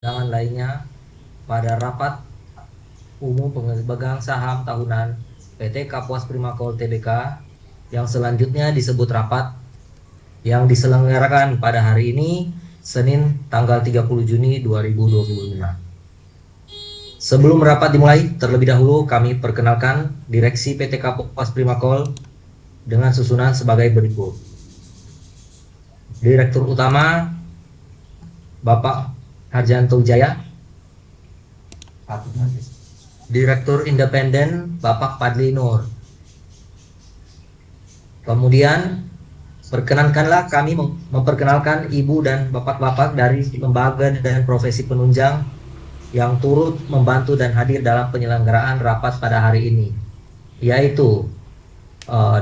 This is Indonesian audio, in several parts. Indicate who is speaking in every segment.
Speaker 1: Undangan lainnya pada rapat umum pemegang saham tahunan PT Kapuas Primakol Tbk yang selanjutnya disebut rapat yang diselenggarakan pada hari ini Senin tanggal 30 Juni 2025. Sebelum rapat dimulai, terlebih dahulu kami perkenalkan Direksi PT Kapuas Primakol dengan susunan sebagai berikut. Direktur Utama Bapak Harjanto Wijaya. Direktur Independen Bapak Padli Nur. Kemudian perkenankanlah kami memperkenalkan ibu dan bapak-bapak dari lembaga dan profesi penunjang yang turut membantu dan hadir dalam penyelenggaraan rapat pada hari ini, yaitu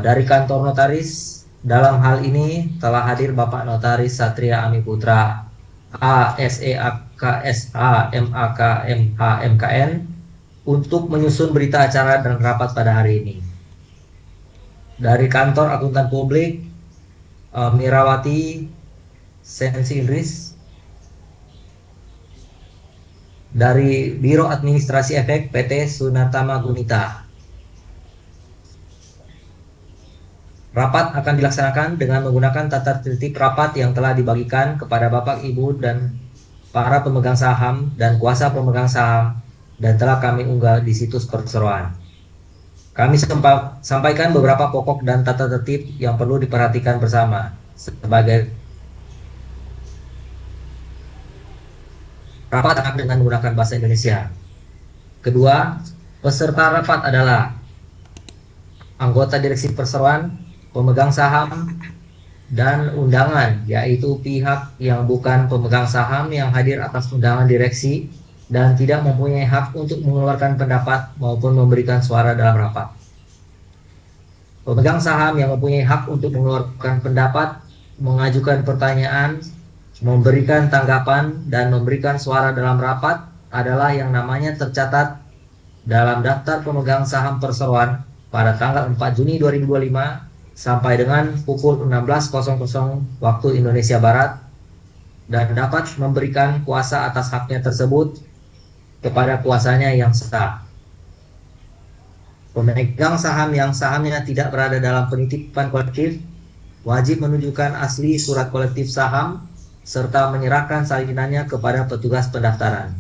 Speaker 1: dari kantor notaris. Dalam hal ini telah hadir Bapak Notaris Satria Ami Putra, ASEAKSA MAK MH MKN, untuk menyusun berita acara dan rapat pada hari ini. Dari kantor akuntan publik, Mirawati Sensi Inggris. Dari Biro Administrasi Efek PT Sunartama Gunita. Rapat akan dilaksanakan dengan menggunakan tata tertib rapat yang telah dibagikan kepada Bapak, Ibu, dan para pemegang saham dan kuasa pemegang saham dan telah kami unggah di situs perseroan. Kami sampaikan beberapa pokok dan tata tertib yang perlu diperhatikan bersama. Sebagai rapat akan dengan menggunakan bahasa Indonesia. Kedua, peserta rapat adalah anggota direksi perseroan, pemegang saham, dan undangan, yaitu pihak yang bukan pemegang saham yang hadir atas undangan direksi dan tidak mempunyai hak untuk mengeluarkan pendapat maupun memberikan suara dalam rapat. Pemegang saham yang mempunyai hak untuk mengeluarkan pendapat, mengajukan pertanyaan, memberikan tanggapan, dan memberikan suara dalam rapat adalah yang namanya tercatat dalam daftar pemegang saham perseroan pada tanggal 4 Juni 2025 sampai dengan pukul 16.00 waktu Indonesia Barat, dan dapat memberikan kuasa atas haknya tersebut kepada kuasanya yang sah. Pemegang saham yang sahamnya tidak berada dalam penitipan kolektif wajib menunjukkan asli surat kolektif saham serta menyerahkan salinannya kepada petugas pendaftaran.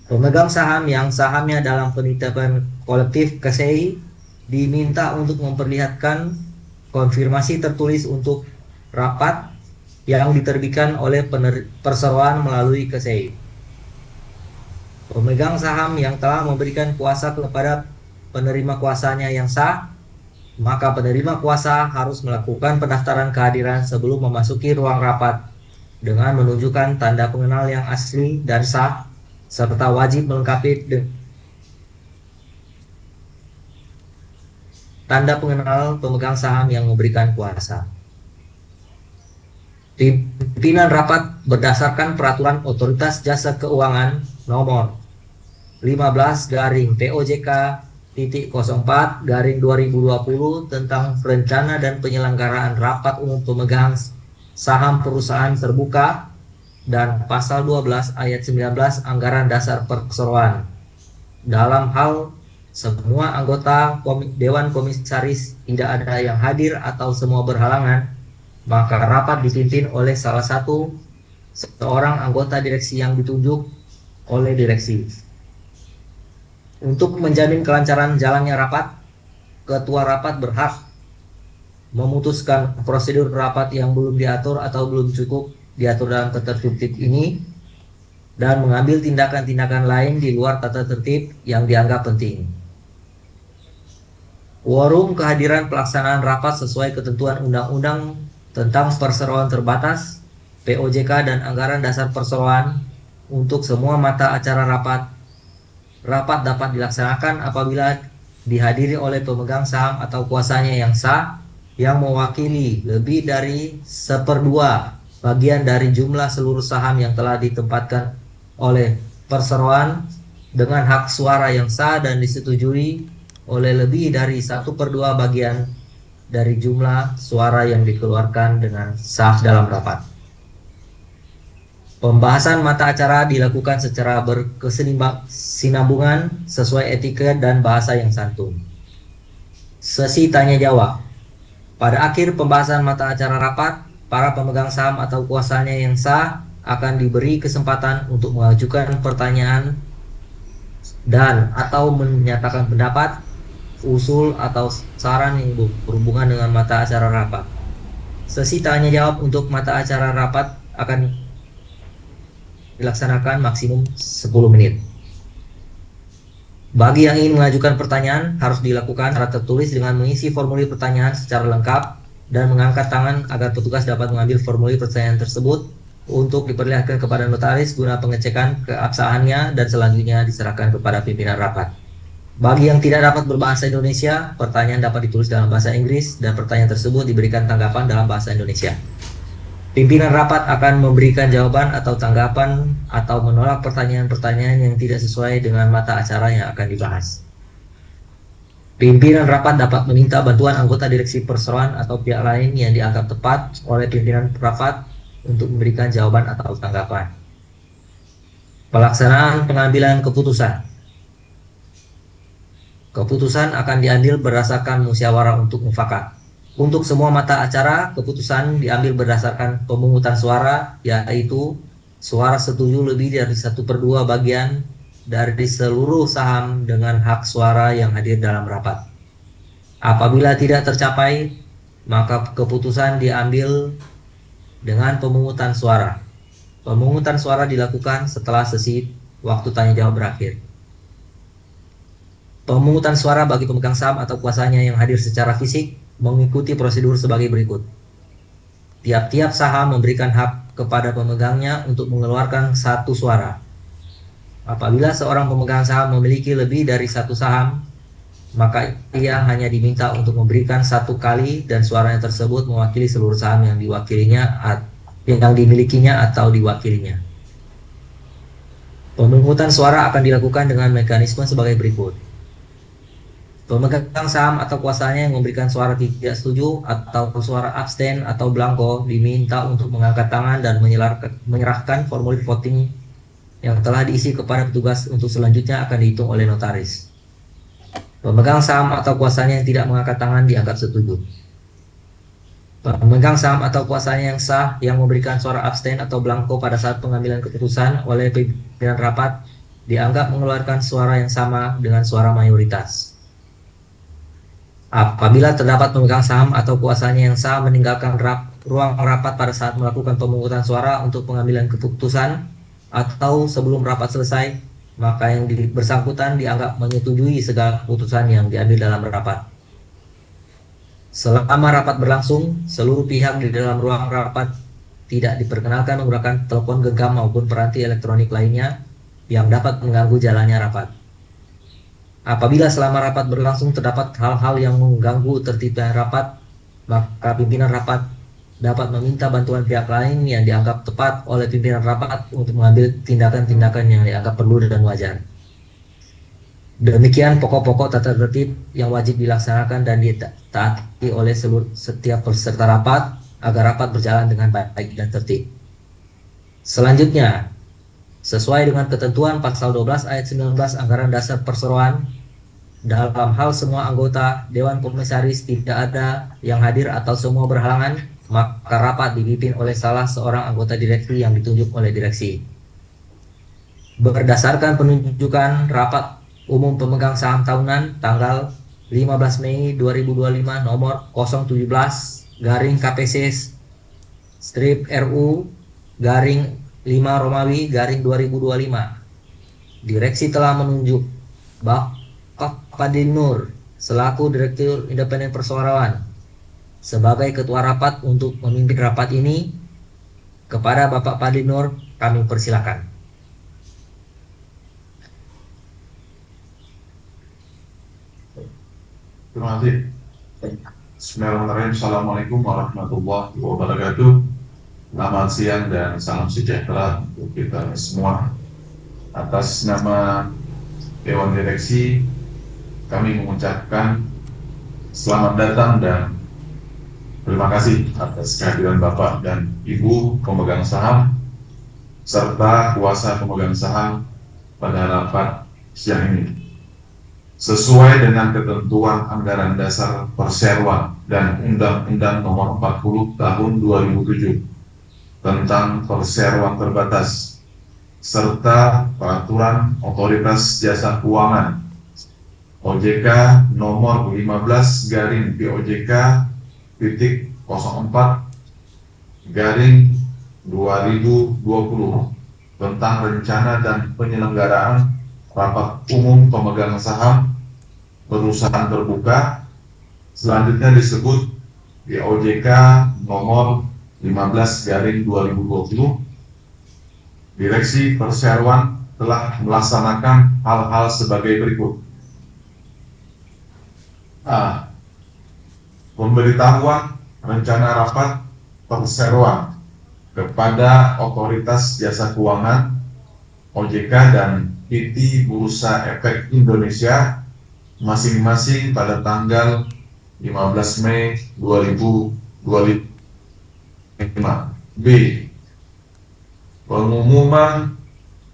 Speaker 1: Pemegang saham yang sahamnya dalam penitipan kolektif KSEI diminta untuk memperlihatkan konfirmasi tertulis untuk rapat yang diterbitkan oleh perseroan melalui KSEI. Pemegang saham yang telah memberikan kuasa kepada penerima kuasanya yang sah, maka penerima kuasa harus melakukan pendaftaran kehadiran sebelum memasuki ruang rapat dengan menunjukkan tanda pengenal yang asli dan sah, serta wajib melengkapi tanda pengenal pemegang saham yang memberikan kuasa. Pimpinan rapat berdasarkan Peraturan Otoritas Jasa Keuangan Nomor 15/POJK.04/2020 tentang rencana dan penyelenggaraan rapat umum pemegang saham perusahaan terbuka dan Pasal 12 ayat 19 Anggaran Dasar Perseroan. Dalam hal semua anggota Dewan Komisaris tidak ada yang hadir atau semua berhalangan, maka rapat dipimpin oleh salah satu seorang anggota direksi yang ditunjuk oleh direksi. Untuk menjamin kelancaran jalannya rapat, ketua rapat berhak memutuskan prosedur rapat yang belum diatur atau belum cukup diatur dalam tata tertib ini dan mengambil tindakan-tindakan lain di luar tata tertib yang dianggap penting. Quorum kehadiran pelaksanaan rapat sesuai ketentuan Undang-Undang tentang Perseroan Terbatas, POJK, dan Anggaran Dasar Perseroan untuk semua mata acara rapat. Rapat dapat dilaksanakan apabila dihadiri oleh pemegang saham atau kuasanya yang sah yang mewakili lebih dari 1/2 bagian dari jumlah seluruh saham yang telah ditempatkan oleh perseroan dengan hak suara yang sah dan disetujui oleh lebih dari 1/2 bagian dari jumlah suara yang dikeluarkan dengan sah dalam rapat. Pembahasan mata acara dilakukan secara berkesinambungan sesuai etika dan bahasa yang santun. Sesi tanya jawab. Pada akhir pembahasan mata acara rapat, para pemegang saham atau kuasanya yang sah akan diberi kesempatan untuk mengajukan pertanyaan dan atau menyatakan pendapat, usul atau saran yang berhubungan dengan mata acara rapat. Sesi tanya jawab untuk mata acara rapat akan dilaksanakan maksimum 10 menit. Bagi yang ingin mengajukan pertanyaan, harus dilakukan secara tertulis dengan mengisi formulir pertanyaan secara lengkap dan mengangkat tangan agar petugas dapat mengambil formulir pertanyaan tersebut untuk diperlihatkan kepada notaris guna pengecekan keabsahannya dan selanjutnya diserahkan kepada pimpinan rapat. Bagi yang tidak dapat berbahasa Indonesia, pertanyaan dapat ditulis dalam bahasa Inggris dan pertanyaan tersebut diberikan tanggapan dalam bahasa Indonesia. Pimpinan rapat akan memberikan jawaban atau tanggapan atau menolak pertanyaan-pertanyaan yang tidak sesuai dengan mata acara yang akan dibahas. Pimpinan rapat dapat meminta bantuan anggota direksi perseroan atau pihak lain yang dianggap tepat oleh pimpinan rapat untuk memberikan jawaban atau tanggapan. Pelaksanaan pengambilan keputusan. Keputusan akan diambil berdasarkan musyawarah untuk mufakat. Untuk semua mata acara, keputusan diambil berdasarkan pemungutan suara, yaitu suara setuju lebih dari 1/2 bagian dari seluruh saham dengan hak suara yang hadir dalam rapat. Apabila tidak tercapai, maka keputusan diambil dengan pemungutan suara. Pemungutan suara dilakukan setelah sesi waktu tanya jawab berakhir. Pemungutan suara bagi pemegang saham atau kuasanya yang hadir secara fisik mengikuti prosedur sebagai berikut. Tiap-tiap saham memberikan hak kepada pemegangnya untuk mengeluarkan satu suara. Apabila seorang pemegang saham memiliki lebih dari satu saham, maka ia hanya diminta untuk memberikan satu kali dan suaranya tersebut mewakili seluruh saham yang dimilikinya atau diwakilinya. Pemungutan suara akan dilakukan dengan mekanisme sebagai berikut. Pemegang saham atau kuasanya yang memberikan suara tidak setuju atau suara abstain atau blanko diminta untuk mengangkat tangan dan menyerahkan formulir voting yang telah diisi kepada petugas untuk selanjutnya akan dihitung oleh notaris. Pemegang saham atau kuasanya yang tidak mengangkat tangan dianggap setuju. Pemegang saham atau kuasanya yang sah yang memberikan suara abstain atau blanko pada saat pengambilan keputusan oleh pimpinan rapat dianggap mengeluarkan suara yang sama dengan suara mayoritas. Apabila terdapat pemegang saham atau kuasanya yang sah meninggalkan ruang rapat pada saat melakukan pemungutan suara untuk pengambilan keputusan atau sebelum rapat selesai, maka yang bersangkutan dianggap menyetujui segala keputusan yang diambil dalam rapat. Selama rapat berlangsung, seluruh pihak di dalam ruang rapat tidak diperkenalkan menggunakan telepon genggam maupun peranti elektronik lainnya yang dapat mengganggu jalannya rapat. Apabila selama rapat berlangsung terdapat hal-hal yang mengganggu tertibnya rapat, maka pimpinan rapat dapat meminta bantuan pihak lain yang dianggap tepat oleh pimpinan rapat untuk mengambil tindakan-tindakan yang dianggap perlu dan wajar. Demikian pokok-pokok tata tertib yang wajib dilaksanakan dan ditaati oleh setiap peserta rapat agar rapat berjalan dengan baik dan tertib. Selanjutnya, sesuai dengan ketentuan pasal 12 ayat 19 Anggaran Dasar Perseroan, dalam hal semua anggota Dewan Komisaris tidak ada yang hadir atau semua berhalangan, maka rapat dipimpin oleh salah seorang anggota direksi yang ditunjuk oleh direksi. Berdasarkan penunjukan rapat umum pemegang saham tahunan tanggal 15 Mei 2025 nomor 017 garing KPC strip RU garing 5 Romawi garing 2025. Direksi telah menunjuk Bapak Padin Nur selaku Direktur Independen Perseroan sebagai ketua rapat untuk memimpin rapat ini. Kepada Bapak Padin Nur kami persilakan.
Speaker 2: Terima kasih. Bismillahirrahmanirrahim. Assalamualaikum warahmatullahi wabarakatuh. Selamat siang dan salam sejahtera untuk kita semua. Atas nama Dewan Direksi, kami mengucapkan selamat datang dan terima kasih atas kehadiran Bapak dan Ibu pemegang saham serta kuasa pemegang saham pada rapat siang ini. Sesuai dengan ketentuan Anggaran Dasar Perseroan dan Undang-Undang Nomor 40 Tahun 2007 tentang Perseroan Terbatas, serta Peraturan Otoritas Jasa Keuangan OJK nomor 15 garing POJK titik 04 garing 2020 tentang rencana dan penyelenggaraan rapat umum pemegang saham perusahaan terbuka, selanjutnya disebut POJK nomor 15 garing 2020. Direksi Perseroan telah melaksanakan hal-hal sebagai berikut. A. Pemberitahuan rencana rapat Perseroan kepada Otoritas Jasa Keuangan OJK dan PT Bursa Efek Indonesia masing-masing pada tanggal 15 Mei 2025. B. Pengumuman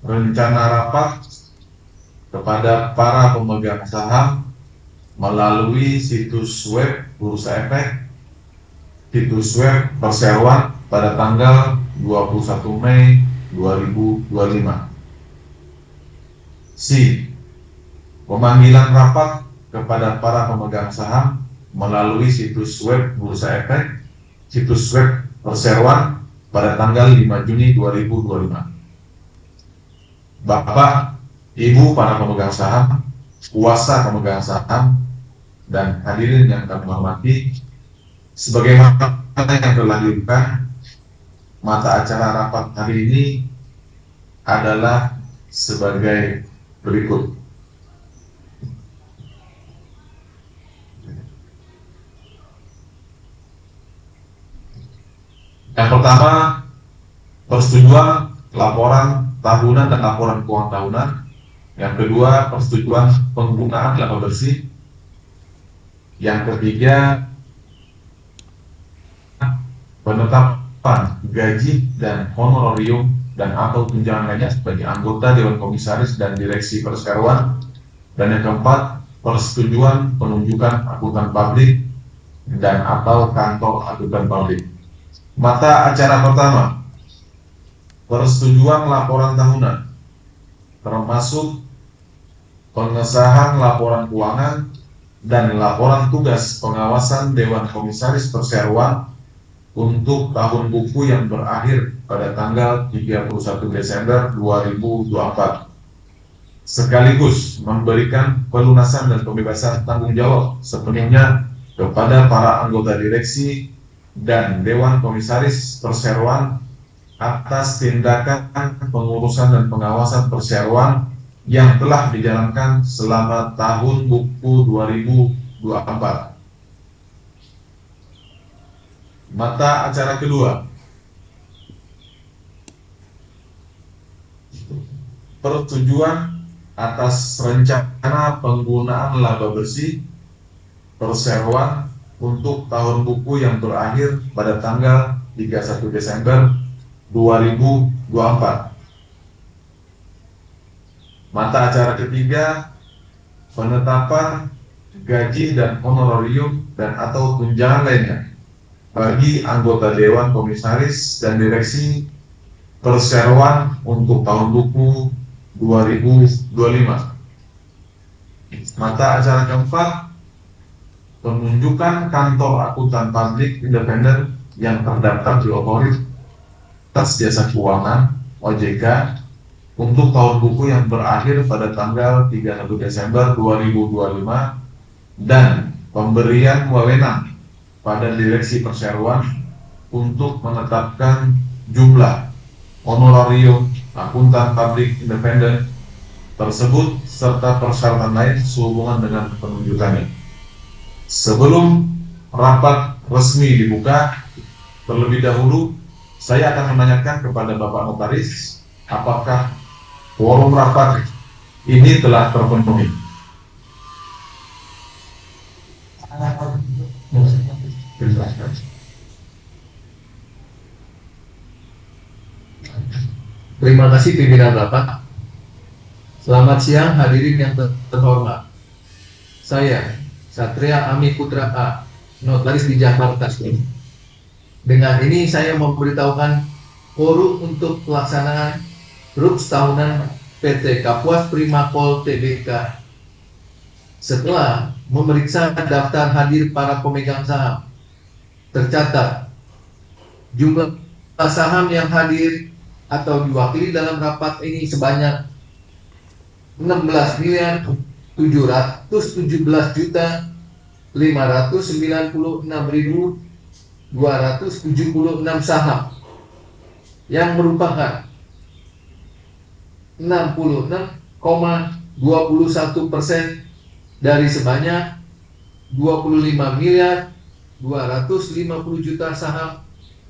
Speaker 2: rencana rapat kepada para pemegang saham melalui situs web Bursa Efek, situs web Perseroan pada tanggal 21 Mei 2025. C. Pemanggilan rapat kepada para pemegang saham melalui situs web Bursa Efek, situs web Perseroan pada tanggal 5 Juni 2025. Bapak, Ibu para pemegang saham, kuasa pemegang saham, dan hadirin yang kami hormati, sebagaimana yang telah dilakukan, mata acara rapat hari ini adalah sebagai berikut. Yang pertama, persetujuan laporan tahunan dan laporan keuangan tahunan. Yang kedua, persetujuan penggunaan laba bersih. Yang ketiga, penetapan gaji dan honorarium dan atau tunjangan lainnya sebagai anggota Dewan Komisaris dan Direksi Perseroan. Dan yang keempat, persetujuan penunjukan akuntan publik dan atau kantor akuntan publik. Mata acara pertama, persetujuan laporan tahunan, termasuk pengesahan laporan keuangan dan laporan tugas pengawasan Dewan Komisaris Perseroan untuk tahun buku yang berakhir pada tanggal 31 Desember 2024, sekaligus memberikan pelunasan dan pembebasan tanggung jawab sepenuhnya kepada para anggota direksi dan Dewan Komisaris Perseroan atas tindakan pengurusan dan pengawasan Perseroan yang telah dijalankan selama tahun buku 2024. Mata acara kedua, persetujuan atas rencana penggunaan laba bersih Perseroan untuk tahun buku yang berakhir pada tanggal 31 Desember 2024. Mata acara ketiga, penetapan gaji dan honorarium dan atau tunjangan lainnya bagi anggota Dewan Komisaris dan Direksi Perseroan untuk tahun buku 2025. Mata acara keempat, penunjukan kantor akuntan publik independen yang terdaftar di Otoritas Jasa Keuangan OJK untuk tahun buku yang berakhir pada tanggal 31 Desember 2025 dan pemberian wewenang pada Direksi Perseroan untuk menetapkan jumlah honorarium akuntan publik independen tersebut serta persyaratan lain sehubungan dengan penunjukannya. Sebelum rapat resmi dibuka, terlebih dahulu saya akan menanyakan kepada Bapak Notaris apakah quorum rapat ini telah terpenuhi.
Speaker 3: Terima kasih pimpinan rapat. Selamat siang hadirin yang terhormat. Saya, Satria Ami Putra A, notaris di Jakarta. Dengan ini saya memberitahukan forum untuk pelaksanaan RUPS tahunan PT Kapuas Prima Pol Tbk. Setelah memeriksa daftar hadir para pemegang saham, tercatat jumlah saham yang hadir atau diwakili dalam rapat ini sebanyak 16.717.596.276 saham yang merupakan 66,21% dari sebanyak 25.250.000.000 saham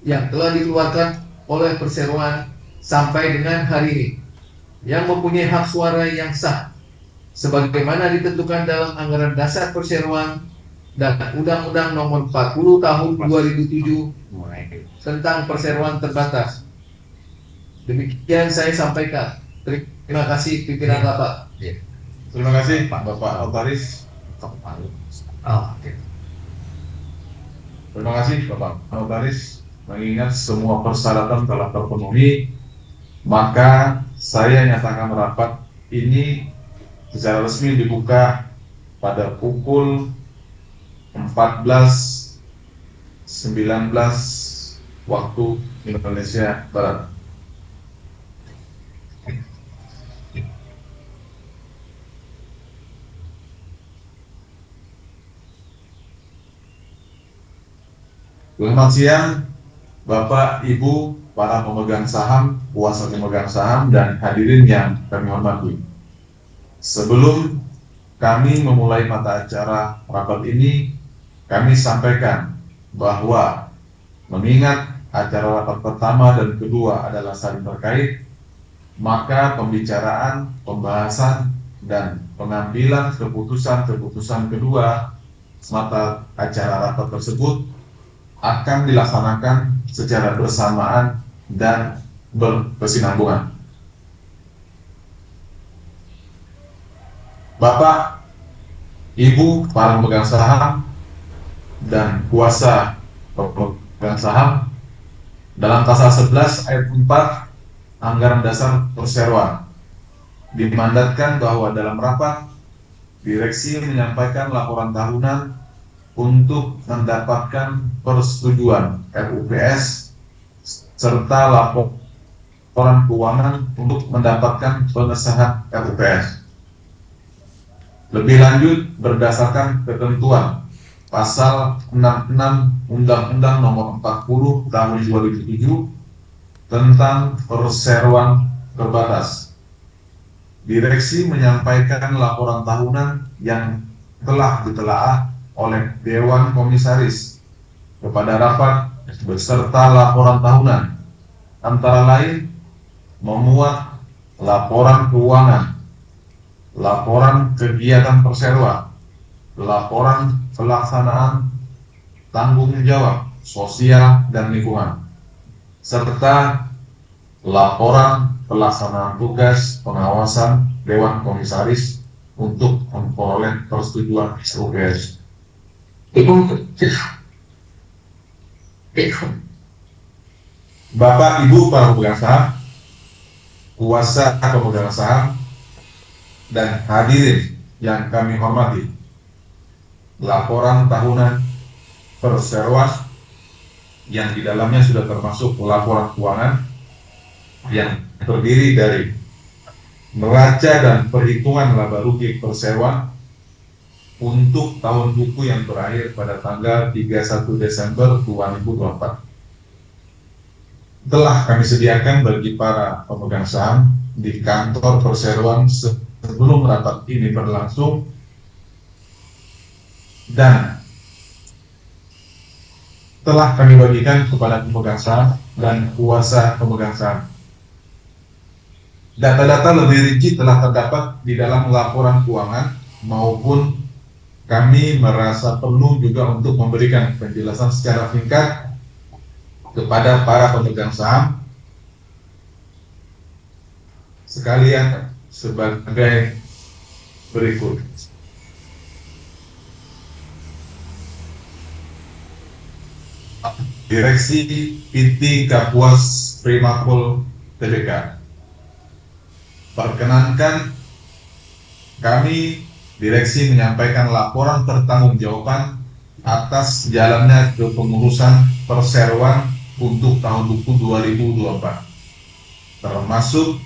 Speaker 3: yang telah dikeluarkan oleh perseroan sampai dengan hari ini, yang mempunyai hak suara yang sah sebagaimana ditentukan dalam anggaran dasar perseroan dan Undang-Undang Nomor 40 Tahun 2007 tentang perseroan terbatas. Demikian saya sampaikan. Terima kasih pimpinan rapat.
Speaker 2: Terima kasih Bapak Notaris. Terima kasih Bapak Notaris. Mengingat semua persyaratan telah terpenuhi, maka saya nyatakan rapat ini secara resmi dibuka pada pukul 14.19 waktu Indonesia Barat. Selamat siang Bapak, Ibu, para pemegang saham, kuasa pemegang saham, dan hadirin yang kami hormati. Sebelum kami memulai mata acara rapat ini, kami sampaikan bahwa mengingat acara rapat pertama dan kedua adalah saling terkait, maka pembicaraan, pembahasan, dan pengambilan keputusan-keputusan kedua mata acara rapat tersebut akan dilaksanakan secara bersamaan dan berkesinambungan. Bapak, Ibu, para pemegang saham, dan kuasa pemegang saham, dalam pasal 11 ayat 4 Anggaran Dasar Perseroan dimandatkan bahwa dalam rapat direksi menyampaikan laporan tahunan untuk mendapatkan persetujuan RUPS serta laporan keuangan untuk mendapatkan pengesahan RUPS. Lebih lanjut, berdasarkan ketentuan Pasal 66 Undang-Undang Nomor 40 Tahun 2007 tentang perseroan terbatas, direksi menyampaikan laporan tahunan yang telah ditelaah oleh Dewan Komisaris kepada rapat beserta laporan tahunan, antara lain memuat laporan keuangan, laporan kegiatan perseroan, laporan pelaksanaan tanggung jawab sosial dan lingkungan, serta laporan pelaksanaan tugas pengawasan Dewan Komisaris untuk memperoleh persetujuan RUPS. Bapak, Ibu, para pemegang saham, kuasa pemegang saham, dan hadirin yang kami hormati, laporan tahunan perseroan yang di dalamnya sudah termasuk laporan keuangan yang terdiri dari neraca dan perhitungan laba rugi perseroan untuk tahun buku yang berakhir pada tanggal 31 Desember 2024. Telah kami sediakan bagi para pemegang saham di kantor perseroan sebelum rapat ini berlangsung, dan telah kami bagikan kepada pemegang saham dan kuasa pemegang saham. Data-data lebih rinci telah terdapat di dalam laporan keuangan, maupun kami merasa perlu juga untuk memberikan penjelasan secara singkat kepada para pemegang saham sekalian sebagai berikut. Direksi PT Kapuas Primakul Tbk. Perkenankan kami direksi menyampaikan laporan pertanggungjawaban atas jalannya kepengurusan perseroan untuk tahun buku 2024, termasuk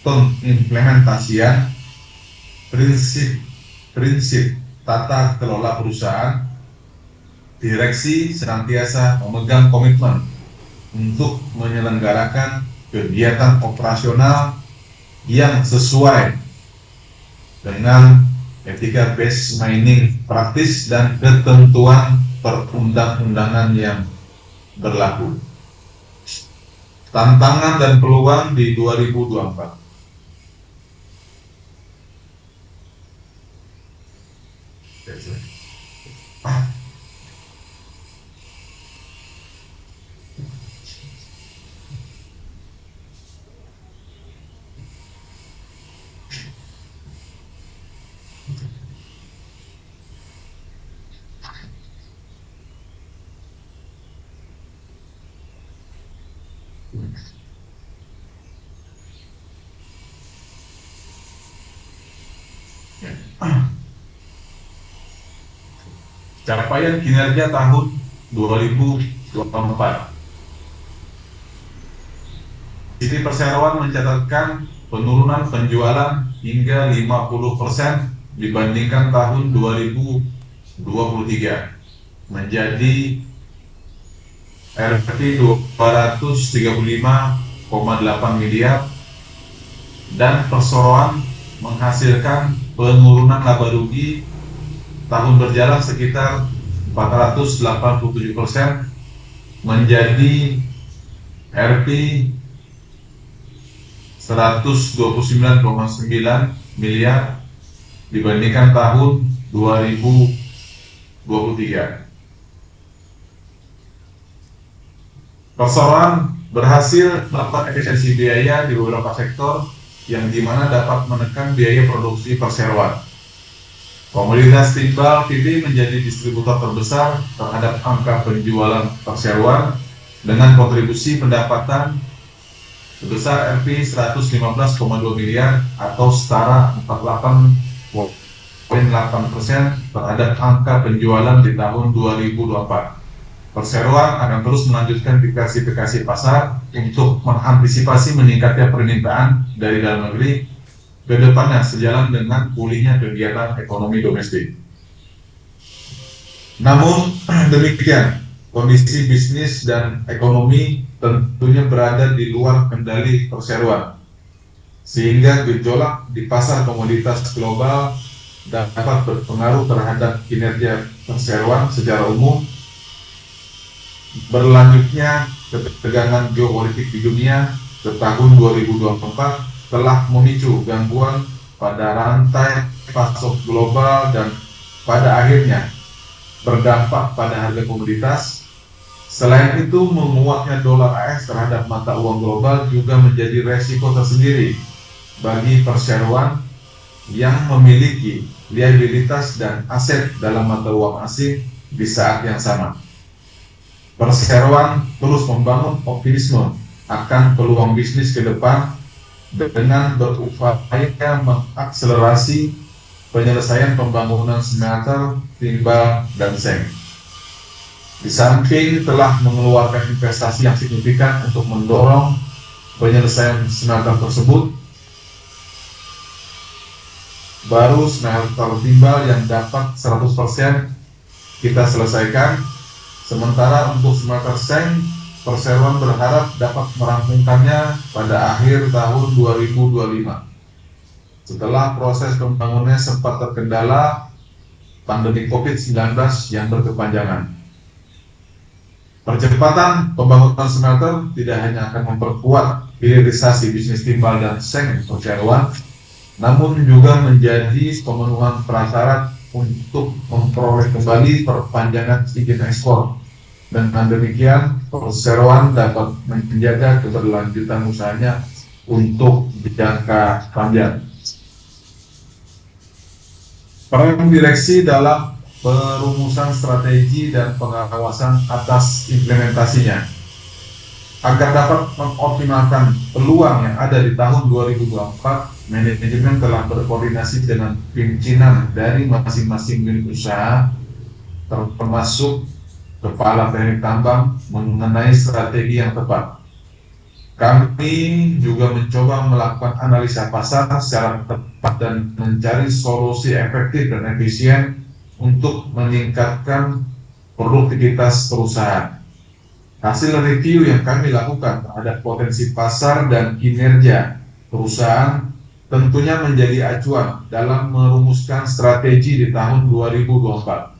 Speaker 2: pengimplementasian prinsip tata kelola perusahaan. Direksi senantiasa memegang komitmen untuk menyelenggarakan kegiatan operasional yang sesuai dengan etika base mining praktis dan ketentuan perundang-undangan yang berlaku. Tantangan dan peluang di 2024. Capaian kinerja tahun 2024. PT Perseroan mencatatkan penurunan penjualan hingga 50% dibandingkan tahun 2023 menjadi Rp 235,8 miliar, dan perseroan menghasilkan penurunan laba rugi tahun berjalan sekitar 487% menjadi Rp 129,9 miliar dibandingkan tahun 2023. Perseroan berhasil melakukan efisiensi biaya di beberapa sektor yang dimana dapat menekan biaya produksi perseroan. Komoditas timbal PB menjadi distributor terbesar terhadap angka penjualan perseroan dengan kontribusi pendapatan sebesar Rp 115,2 miliar atau setara 48,8% terhadap angka penjualan di tahun 2024. Perseroan akan terus melanjutkan diversifikasi pasar untuk mengantisipasi meningkatnya permintaan dari dalam negeri ke depannya sejalan dengan pulihnya kegiatan ekonomi domestik. Namun demikian, kondisi bisnis dan ekonomi tentunya berada di luar kendali perseroan, sehingga gejolak di pasar komoditas global dapat berpengaruh terhadap kinerja perseroan secara umum. Berlanjutnya ketegangan geopolitik di dunia ke tahun 2024 telah memicu gangguan pada rantai pasok global dan pada akhirnya berdampak pada harga komoditas. Selain itu, menguatnya dolar AS terhadap mata uang global juga menjadi resiko tersendiri bagi perseroan yang memiliki liabilitas dan aset dalam mata uang asing di saat yang sama. Perseroan terus membangun optimisme akan peluang bisnis ke depan dengan berupaya mengakselerasi penyelesaian pembangunan smelter, timbal, dan seng. Di samping telah mengeluarkan investasi yang signifikan untuk mendorong penyelesaian smelter tersebut, baru smelter timbal yang dapat 100% kita selesaikan. Sementara untuk smelter seng, perseroan berharap dapat merampungkannya pada akhir tahun 2025. Setelah proses pembangunannya sempat terkendala pandemi COVID-19 yang berkepanjangan. Percepatan pembangunan smelter tidak hanya akan memperkuat hilirisasi bisnis timbal dan seng perseroan, namun juga menjadi pemenuhan prasyarat untuk memperoleh kembali perpanjangan izin ekspor. Dengan demikian, perseroan dapat menjaga keberlanjutan usahanya untuk jangka panjang. Peran direksi dalam perumusan strategi dan pengawasan atas implementasinya. Agar dapat mengoptimalkan peluang yang ada di tahun 2024, manajemen telah berkoordinasi dengan pimpinan dari masing-masing unit usaha, termasuk kepala teknik tambang, mengenai strategi yang tepat. Kami juga mencoba melakukan analisa pasar secara tepat dan mencari solusi efektif dan efisien untuk meningkatkan produktivitas perusahaan. Hasil review yang kami lakukan terhadap potensi pasar dan kinerja perusahaan tentunya menjadi acuan dalam merumuskan strategi di tahun 2024.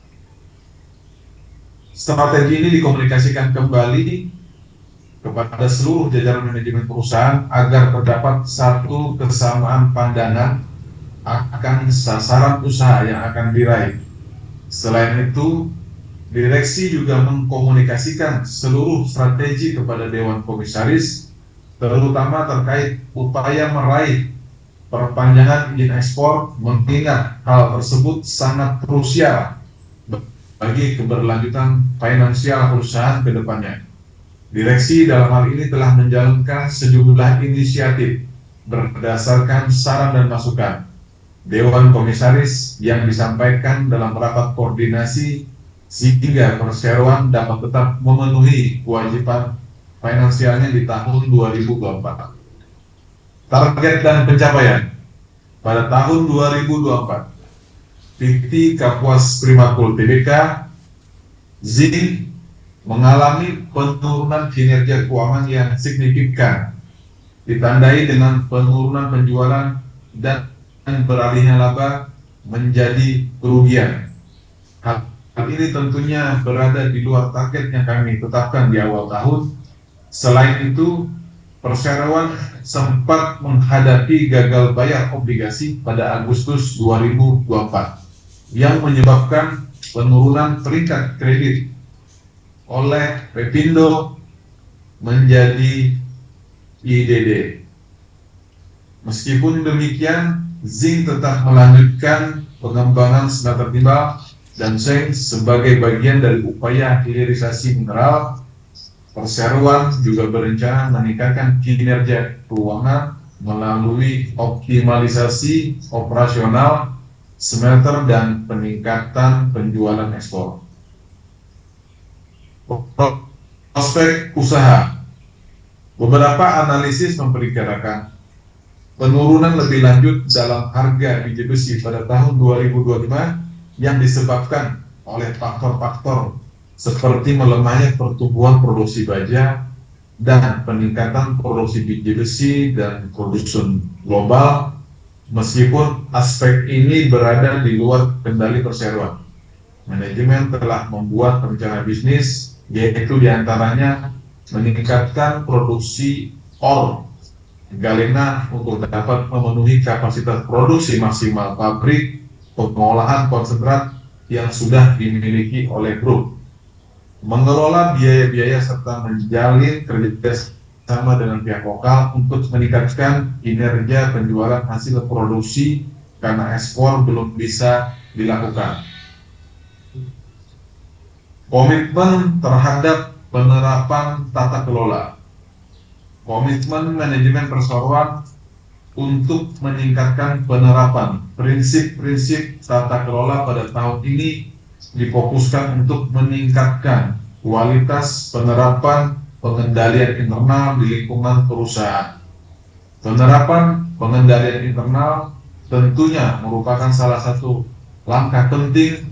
Speaker 2: Strategi ini dikomunikasikan kembali kepada seluruh jajaran manajemen perusahaan agar terdapat satu kesamaan pandangan akan sasaran usaha yang akan diraih. Selain itu, direksi juga mengkomunikasikan seluruh strategi kepada Dewan Komisaris, terutama terkait upaya meraih perpanjangan izin ekspor, mengingat hal tersebut sangat krusial bagi keberlanjutan finansial perusahaan ke depannya. Direksi dalam hal ini telah menjalankan sejumlah inisiatif berdasarkan saran dan masukan Dewan Komisaris yang disampaikan dalam rapat koordinasi, sehingga perseroan dapat tetap memenuhi kewajiban finansialnya di tahun 2024. Target dan pencapaian pada tahun 2024, PT Kapuas Primakul Tbk Zinc mengalami penurunan kinerja keuangan yang signifikan, ditandai dengan penurunan penjualan dan beralihnya laba menjadi kerugian. Hal ini tentunya berada di luar target yang kami tetapkan di awal tahun. Selain itu, perseroan sempat menghadapi gagal bayar obligasi pada Agustus 2024 yang menyebabkan penurunan peringkat kredit oleh Pepindo menjadi IDD. Meskipun demikian, Zinc tetap melanjutkan pengembangan smelter timbal dan seng sebagai bagian dari upaya hilirisasi mineral. Perseroan juga berencana meningkatkan kinerja keuangan melalui optimalisasi operasional smelter dan peningkatan penjualan ekspor. Prospek usaha. Beberapa analisis memperkirakan penurunan lebih lanjut dalam harga biji besi pada tahun 2025 yang disebabkan oleh faktor-faktor seperti melemahnya pertumbuhan produksi baja dan peningkatan produksi biji besi dan produksi global. Meskipun aspek ini berada di luar kendali perseroan, manajemen telah membuat rencana bisnis, yaitu diantaranya meningkatkan produksi ore galena untuk dapat memenuhi kapasitas produksi maksimal pabrik pengolahan konsentrat yang sudah dimiliki oleh grup, mengelola biaya-biaya serta menjalin kerjasama dengan pihak lokal untuk meningkatkan kinerja penjualan hasil produksi karena ekspor belum bisa dilakukan. Komitmen terhadap penerapan tata kelola. Komitmen manajemen perseroan untuk meningkatkan penerapan prinsip-prinsip tata kelola pada tahun ini difokuskan untuk meningkatkan kualitas penerapan pengendalian internal di lingkungan perusahaan. Penerapan pengendalian internal tentunya merupakan salah satu langkah penting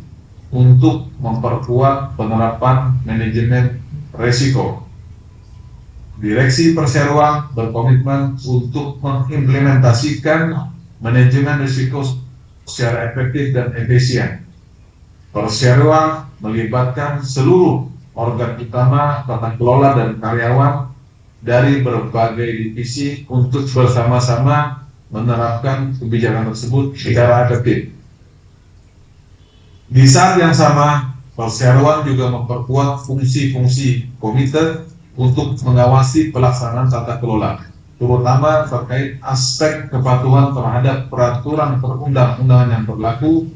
Speaker 2: untuk memperkuat penerapan manajemen risiko. Direksi perseroan berkomitmen untuk mengimplementasikan manajemen risiko secara efektif dan efisien. Perseroan melibatkan seluruh organ utama, tata kelola, dan karyawan dari berbagai divisi untuk bersama-sama menerapkan kebijakan tersebut secara efektif. Di saat yang sama, perseroan juga memperkuat fungsi-fungsi komite untuk mengawasi pelaksanaan tata kelola. terutama terkait aspek kepatuhan terhadap peraturan perundang-undangan yang berlaku.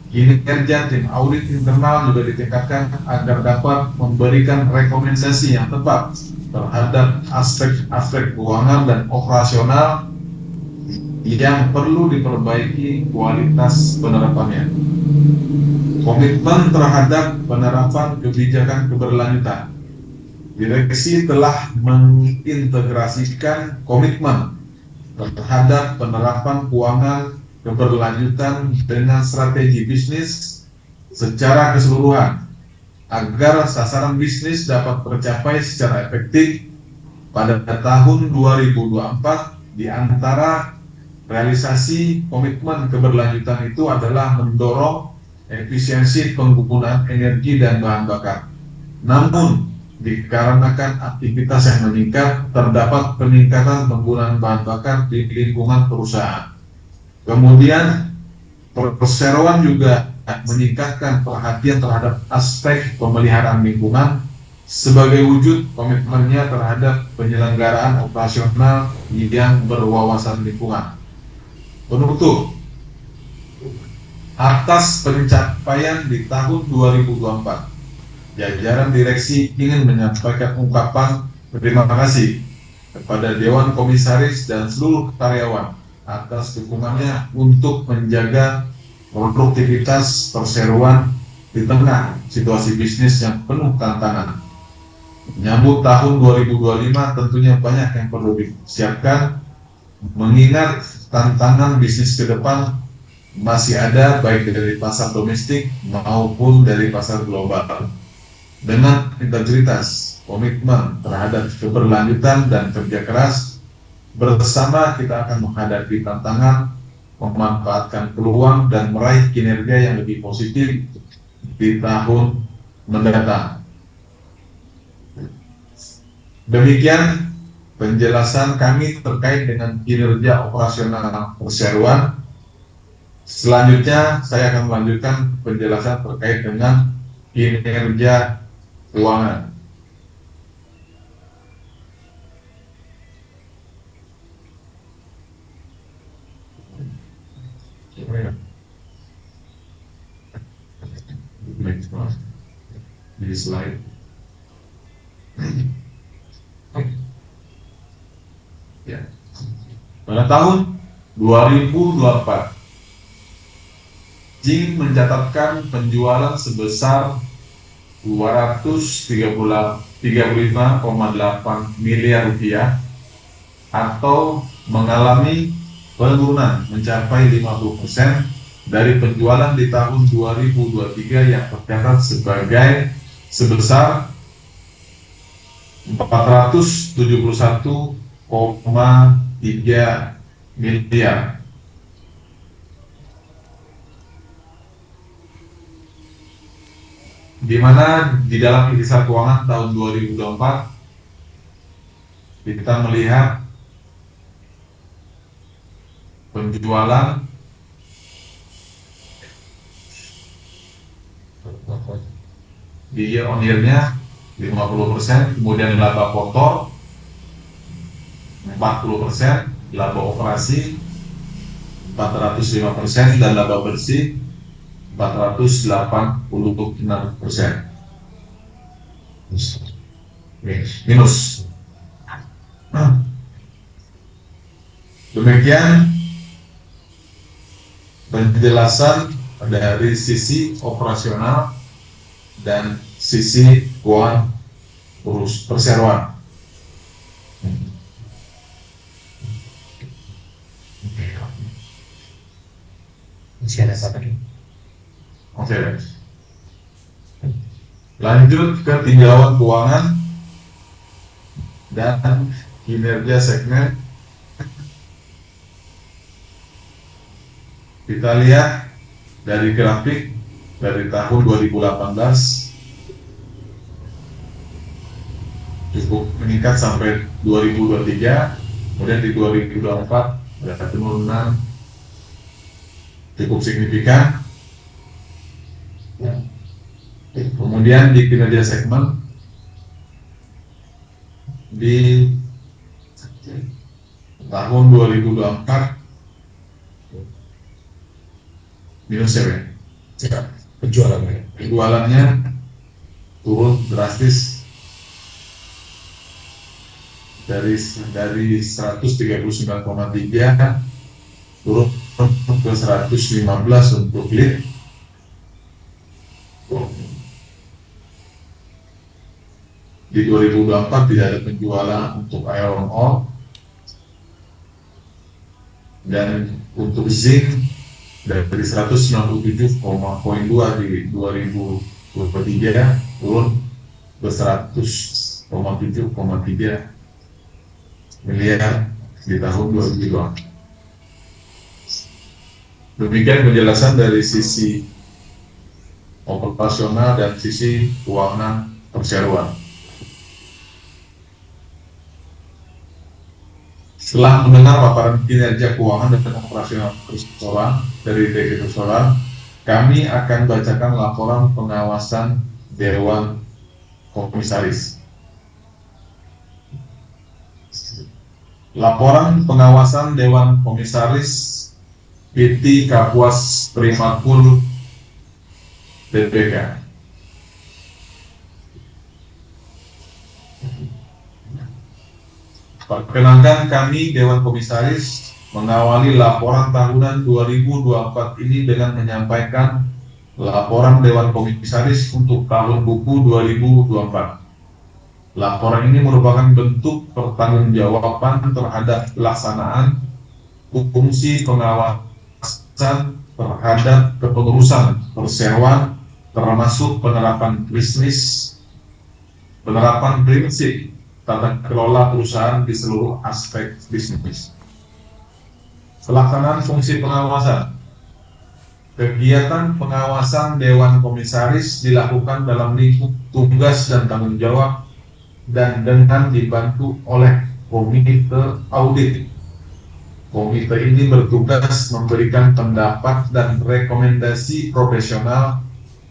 Speaker 2: Kinerja tim audit internal juga ditingkatkan agar dapat memberikan rekomendasi yang tepat terhadap aspek-aspek keuangan dan operasional yang perlu diperbaiki kualitas penerapannya. Komitmen terhadap penerapan kebijakan keberlanjutan. Direksi telah mengintegrasikan komitmen terhadap penerapan keuangan keberlanjutan dengan strategi bisnis secara keseluruhan agar sasaran bisnis dapat tercapai secara efektif pada tahun 2024. Di antara realisasi komitmen keberlanjutan itu adalah mendorong efisiensi penggunaan energi dan bahan bakar. Namun, dikarenakan aktivitas yang meningkat, terdapat peningkatan penggunaan bahan bakar di lingkungan perusahaan. Kemudian, perseroan juga meningkatkan perhatian terhadap aspek pemeliharaan lingkungan sebagai wujud komitmennya terhadap penyelenggaraan operasional yang berwawasan lingkungan. Penutup, atas pencapaian di tahun 2024, jajaran direksi ingin menyampaikan ungkapan terima kasih kepada Dewan Komisaris dan seluruh karyawan atas dukungannya untuk menjaga produktivitas perseroan di tengah situasi bisnis yang penuh tantangan. Menyambut tahun 2025 tentunya banyak yang perlu disiapkan, mengingat tantangan bisnis ke depan masih ada baik dari pasar domestik maupun dari pasar global. Dengan integritas, komitmen terhadap keberlanjutan dan kerja keras, bersama kita akan menghadapi tantangan, memanfaatkan peluang dan meraih kinerja yang lebih positif di tahun mendatang. Demikian penjelasan kami terkait dengan kinerja operasional perseroan. Selanjutnya saya akan melanjutkan penjelasan terkait dengan kinerja keuangan. Next one. Di slide. Ya. Pada tahun 2024, Jing mencatatkan penjualan sebesar 235,8 miliar rupiah atau mengalami penurunan mencapai 50% dari penjualan di tahun 2023 yang tercatat sebesar 471,3 miliar. Di mana di dalam kisah keuangan tahun 2024 kita melihat penjualan di year on year-nya 50%, kemudian laba kotor 40%, laba operasi 405%, dan laba bersih 486%. Minus. Demikian penjelasan dari sisi operasional dan sisi keuangan perseroan.
Speaker 1: Masih ada apa lagi?
Speaker 2: Oke. Lanjut ke tinjauan keuangan dan kinerja segmen. Kita lihat dari grafik dari tahun 2018 cukup meningkat sampai 2023, kemudian di 2024 ada penurunan cukup signifikan. Kemudian di kinerja segmen di tahun 2024 minus ya, Pak?
Speaker 4: Ya, penjualannya
Speaker 2: turun drastis dari 139,3 turun ke 115 untuk lead. Di 2024 tidak ada penjualan untuk iron ore, dan untuk zinc dari 197,2 di 2023 turun ke 100,7,3 miliar di tahun 2024. Demikian penjelasan dari sisi operasional dan sisi keuangan perseroan. Setelah mendengar paparan kinerja keuangan dan operasional perseroan dari DP Perseroan, kami akan bacakan laporan pengawasan Dewan Komisaris. Laporan pengawasan Dewan Komisaris PT Kapuas Primakul BPK. Perkenankan kami Dewan Komisaris mengawali laporan tahunan 2024 ini dengan menyampaikan laporan Dewan Komisaris untuk tahun buku 2024. Laporan ini merupakan bentuk pertanggungjawaban terhadap pelaksanaan fungsi pengawasan terhadap kepengurusan perseroan, termasuk penerapan prinsip tata kelola perusahaan di seluruh aspek bisnis. Pelaksanaan fungsi pengawasan. Kegiatan pengawasan Dewan Komisaris dilakukan dalam lingkup tugas dan tanggung jawab dan dengan dibantu oleh komite audit. Komite ini bertugas memberikan pendapat dan rekomendasi profesional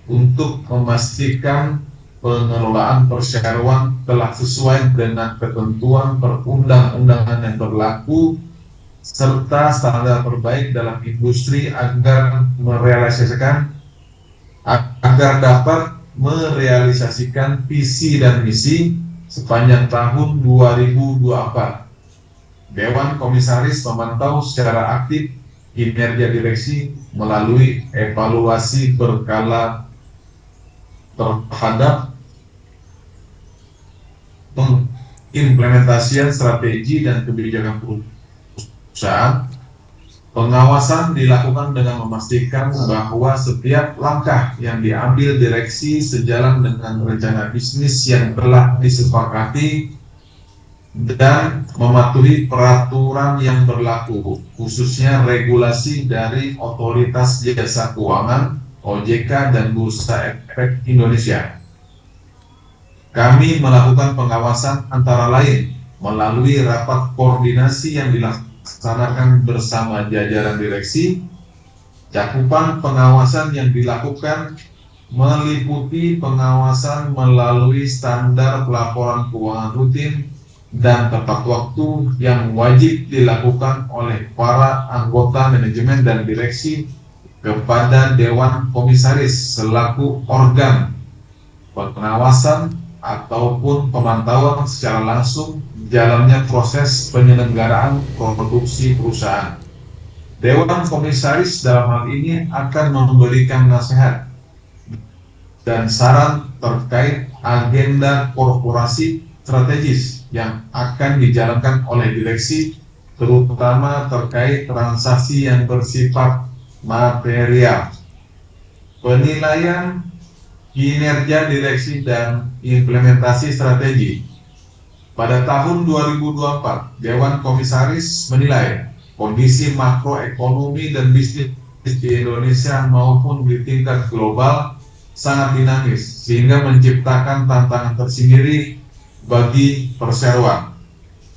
Speaker 2: untuk memastikan pengelolaan perseroan telah sesuai dengan ketentuan perundang-undangan yang berlaku serta standar terbaik dalam industri agar dapat merealisasikan visi dan misi sepanjang tahun 2024. Dewan Komisaris memantau secara aktif kinerja direksi melalui evaluasi berkala terhadap pengimplementasian strategi dan kebijakan perusahaan. Pengawasan dilakukan dengan memastikan bahwa setiap langkah yang diambil direksi sejalan dengan rencana bisnis yang telah disepakati dan mematuhi peraturan yang berlaku, khususnya regulasi dari Otoritas Jasa Keuangan, OJK, dan Bursa Efek Indonesia. Kami melakukan pengawasan antara lain melalui rapat koordinasi yang dilaksanakan bersama jajaran direksi. Cakupan pengawasan yang dilakukan meliputi pengawasan melalui standar pelaporan keuangan rutin dan tepat waktu yang wajib dilakukan oleh para anggota manajemen dan direksi kepada Dewan Komisaris selaku organ pengawasan ataupun pemantauan secara langsung jalannya proses penyelenggaraan produksi perusahaan. Dewan Komisaris dalam hal ini akan memberikan nasihat dan saran terkait agenda korporasi strategis yang akan dijalankan oleh direksi, terutama terkait transaksi yang bersifat material. Penilaian kinerja direksi dan implementasi strategi. Pada tahun 2024, Dewan Komisaris menilai kondisi makroekonomi dan bisnis di Indonesia maupun di tingkat global sangat dinamis, sehingga menciptakan tantangan tersendiri bagi perseroan.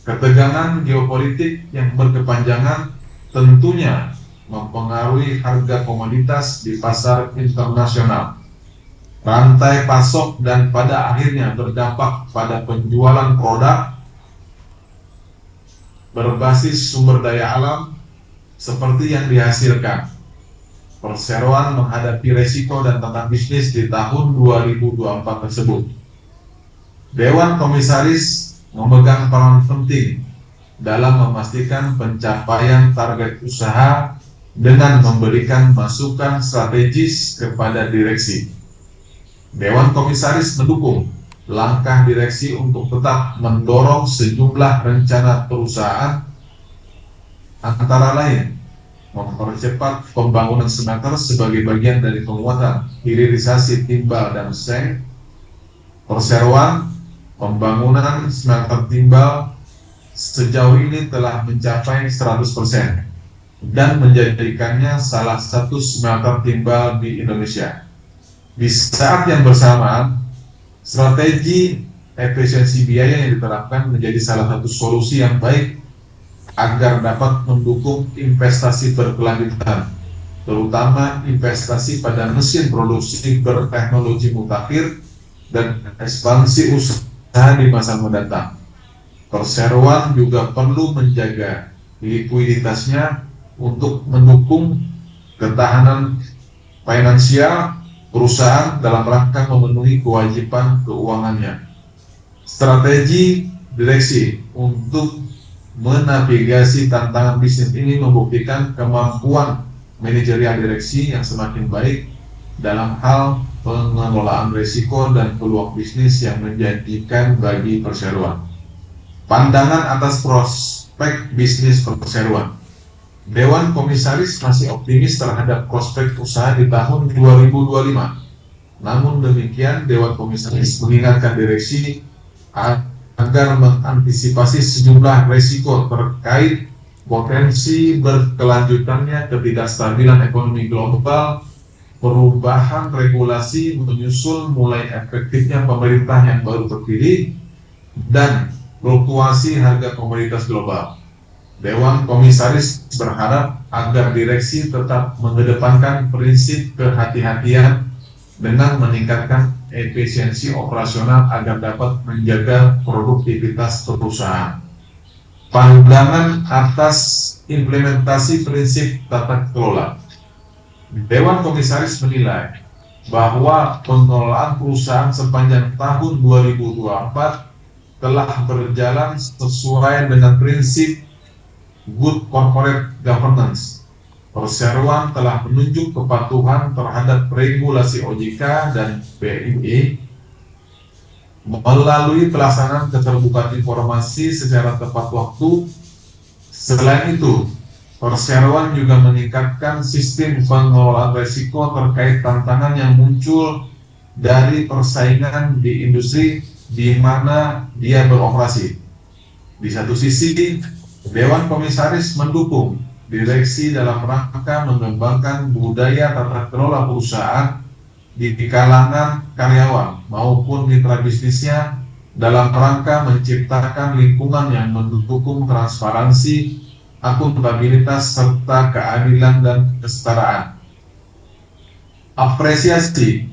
Speaker 2: Ketegangan geopolitik yang berkepanjangan tentunya mempengaruhi harga komoditas di pasar internasional. Rantai pasok dan pada akhirnya berdampak pada penjualan produk berbasis sumber daya alam seperti yang dihasilkan. Perseroan menghadapi resiko dan tantangan bisnis di tahun 2024 tersebut. Dewan Komisaris memegang peran penting dalam memastikan pencapaian target usaha dengan memberikan masukan strategis kepada direksi. Dewan Komisaris mendukung langkah direksi untuk tetap mendorong sejumlah rencana perusahaan, antara lain mempercepat pembangunan smelter sebagai bagian dari penguatan hilirisasi timbal dan seng. Perseroan pembangunan smelter timbal sejauh ini telah mencapai 100% dan menjadikannya salah satu smelter timbal di Indonesia. Di saat yang bersamaan, strategi efisiensi biaya yang diterapkan menjadi salah satu solusi yang baik agar dapat mendukung investasi berkelanjutan, terutama investasi pada mesin produksi berteknologi mutakhir dan ekspansi usaha di masa mendatang. Perseroan juga perlu menjaga likuiditasnya untuk mendukung ketahanan finansial perusahaan dalam rangka memenuhi kewajiban keuangannya. Strategi direksi untuk menavigasi tantangan bisnis ini membuktikan kemampuan manajerial direksi yang semakin baik dalam hal pengelolaan risiko dan peluang bisnis yang menjanjikan bagi perseroan. Pandangan atas prospek bisnis perseroan. Dewan Komisaris masih optimis terhadap prospek usaha di tahun 2025. Namun demikian, Dewan Komisaris mengingatkan direksi agar mengantisipasi sejumlah risiko terkait potensi berkelanjutannya ketidakstabilan ekonomi global, perubahan regulasi menyusul mulai efektifnya pemerintah yang baru terpilih, dan fluktuasi harga komoditas global. Dewan Komisaris berharap agar direksi tetap mengedepankan prinsip kehati-hatian dengan meningkatkan efisiensi operasional agar dapat menjaga produktivitas perusahaan. Pandangan atas implementasi prinsip tata kelola. Dewan Komisaris menilai bahwa pengelolaan perusahaan sepanjang tahun 2024 telah berjalan sesuai dengan prinsip good corporate governance. Perseroan telah menunjuk kepatuhan terhadap regulasi OJK dan PME melalui pelaksanaan keterbukaan informasi secara tepat waktu. Selain itu, perseroan juga meningkatkan sistem pengelolaan risiko terkait tantangan yang muncul dari persaingan di industri di mana dia beroperasi. Di satu sisi, Dewan Komisaris mendukung direksi dalam rangka mengembangkan budaya tata kelola perusahaan di kalangan karyawan maupun mitra bisnisnya dalam rangka menciptakan lingkungan yang mendukung transparansi, akuntabilitas, serta keadilan dan kesetaraan. Apresiasi.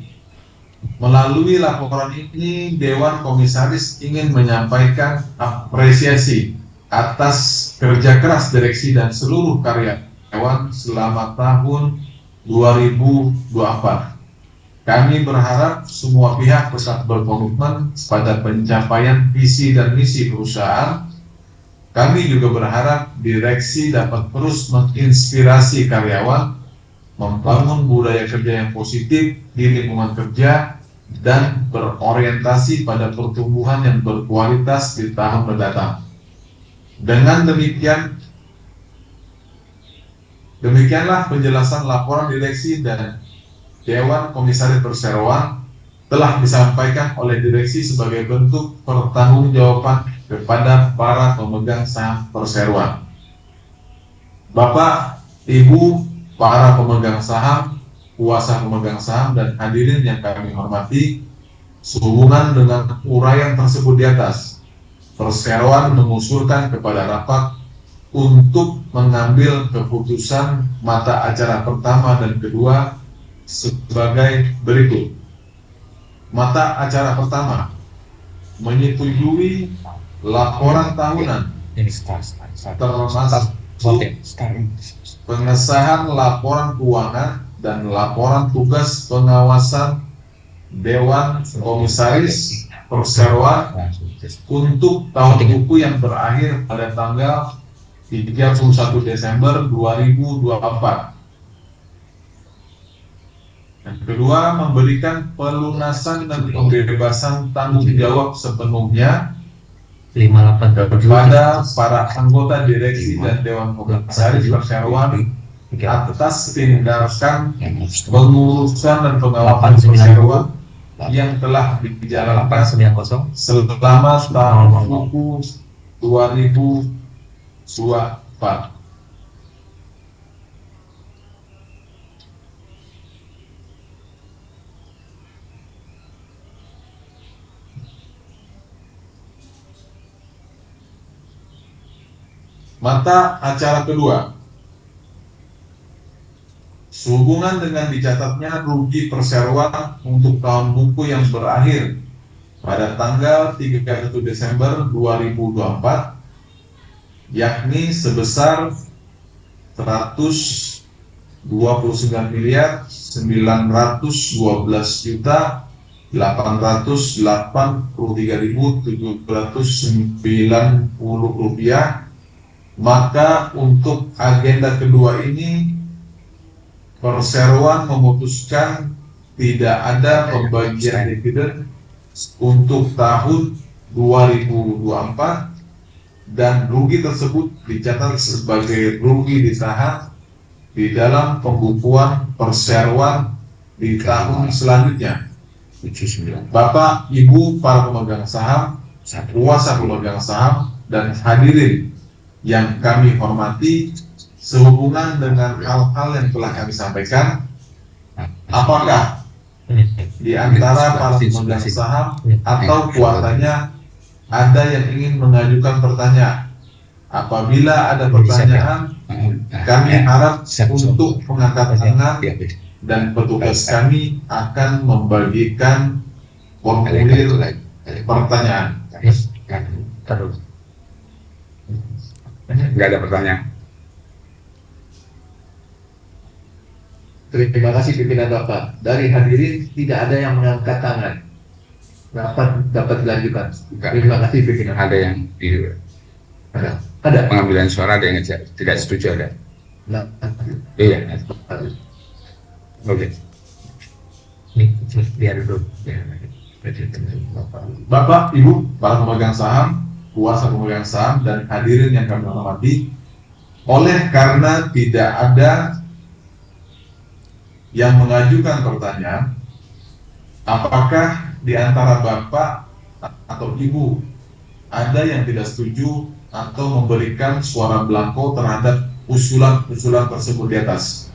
Speaker 2: Melalui laporan ini, Dewan Komisaris ingin menyampaikan apresiasi atas kerja keras direksi dan seluruh karyawan selama tahun 2024. Kami berharap semua pihak tetap berkomitmen pada pencapaian visi dan misi perusahaan. Kami juga berharap direksi dapat terus menginspirasi karyawan, membangun budaya kerja yang positif di lingkungan kerja, dan berorientasi pada pertumbuhan yang berkualitas di tahun mendatang. Dengan demikianlah penjelasan laporan direksi dan Dewan Komisaris Perseroan telah disampaikan oleh direksi sebagai bentuk pertanggungjawaban kepada para pemegang saham perseroan. Bapak, Ibu, para pemegang saham, kuasa pemegang saham, dan hadirin yang kami hormati, sehubungan dengan uraian tersebut di atas, Perseroan mengusulkan kepada rapat untuk mengambil keputusan mata acara pertama dan kedua sebagai berikut. Mata acara pertama, menyetujui laporan tahunan
Speaker 1: Ini
Speaker 2: termasuk pengesahan laporan keuangan dan laporan tugas pengawasan Dewan Komisaris Perseroan untuk tahun buku yang berakhir pada tanggal 31 Desember 2024. Yang kedua, memberikan pelunasan dan pembebasan tanggung jawab sepenuhnya
Speaker 1: 58
Speaker 2: kepada para anggota direksi dan Dewan Komisaris Perseroan atas tindakan pengurusan dan pengawasan perseroan yang telah dijalankan
Speaker 1: 890
Speaker 2: selama tahun buku 2024. Mata acara kedua, sehubungan dengan dicatatnya rugi perseroan untuk tahun buku yang berakhir pada tanggal 31 Desember 2024, yakni sebesar 129.983.790 rupiah. Maka untuk agenda kedua ini perseroan memutuskan tidak ada pembagian dividen untuk tahun 2024 dan rugi tersebut dicatat sebagai rugi ditahan di dalam pembukuan perseroan di tahun selanjutnya. Bapak, Ibu, para pemegang saham, kuasa pemegang saham, dan hadirin yang kami hormati, sehubungan dengan hal-hal yang telah kami sampaikan, apakah di antara para pemegang saham atau kuotanya ada yang ingin mengajukan pertanyaan? Apabila ada pertanyaan, kami harap untuk mengangkat tangan dan petugas kami akan membagikan formulir pertanyaan.
Speaker 1: terus.
Speaker 5: Nggak ada pertanyaan.
Speaker 3: Terima kasih pimpinan Bapak. Dari hadirin tidak ada yang mengangkat tangan. Rapat dapat dilanjutkan. Terima kasih pimpinan.
Speaker 5: Ada yang di
Speaker 3: Ada.
Speaker 5: pengambilan suara, ada yang tidak setuju, ada.
Speaker 3: Nah,
Speaker 5: Iya. Oke.
Speaker 1: Nih, biar dulu.
Speaker 2: Bapak, Ibu, para pemegang saham, kuasa pemegang saham, dan hadirin yang kami hormati, oleh karena tidak ada yang mengajukan pertanyaan, apakah di antara Bapak atau Ibu ada yang tidak setuju atau memberikan suara blanko terhadap usulan-usulan tersebut di atas?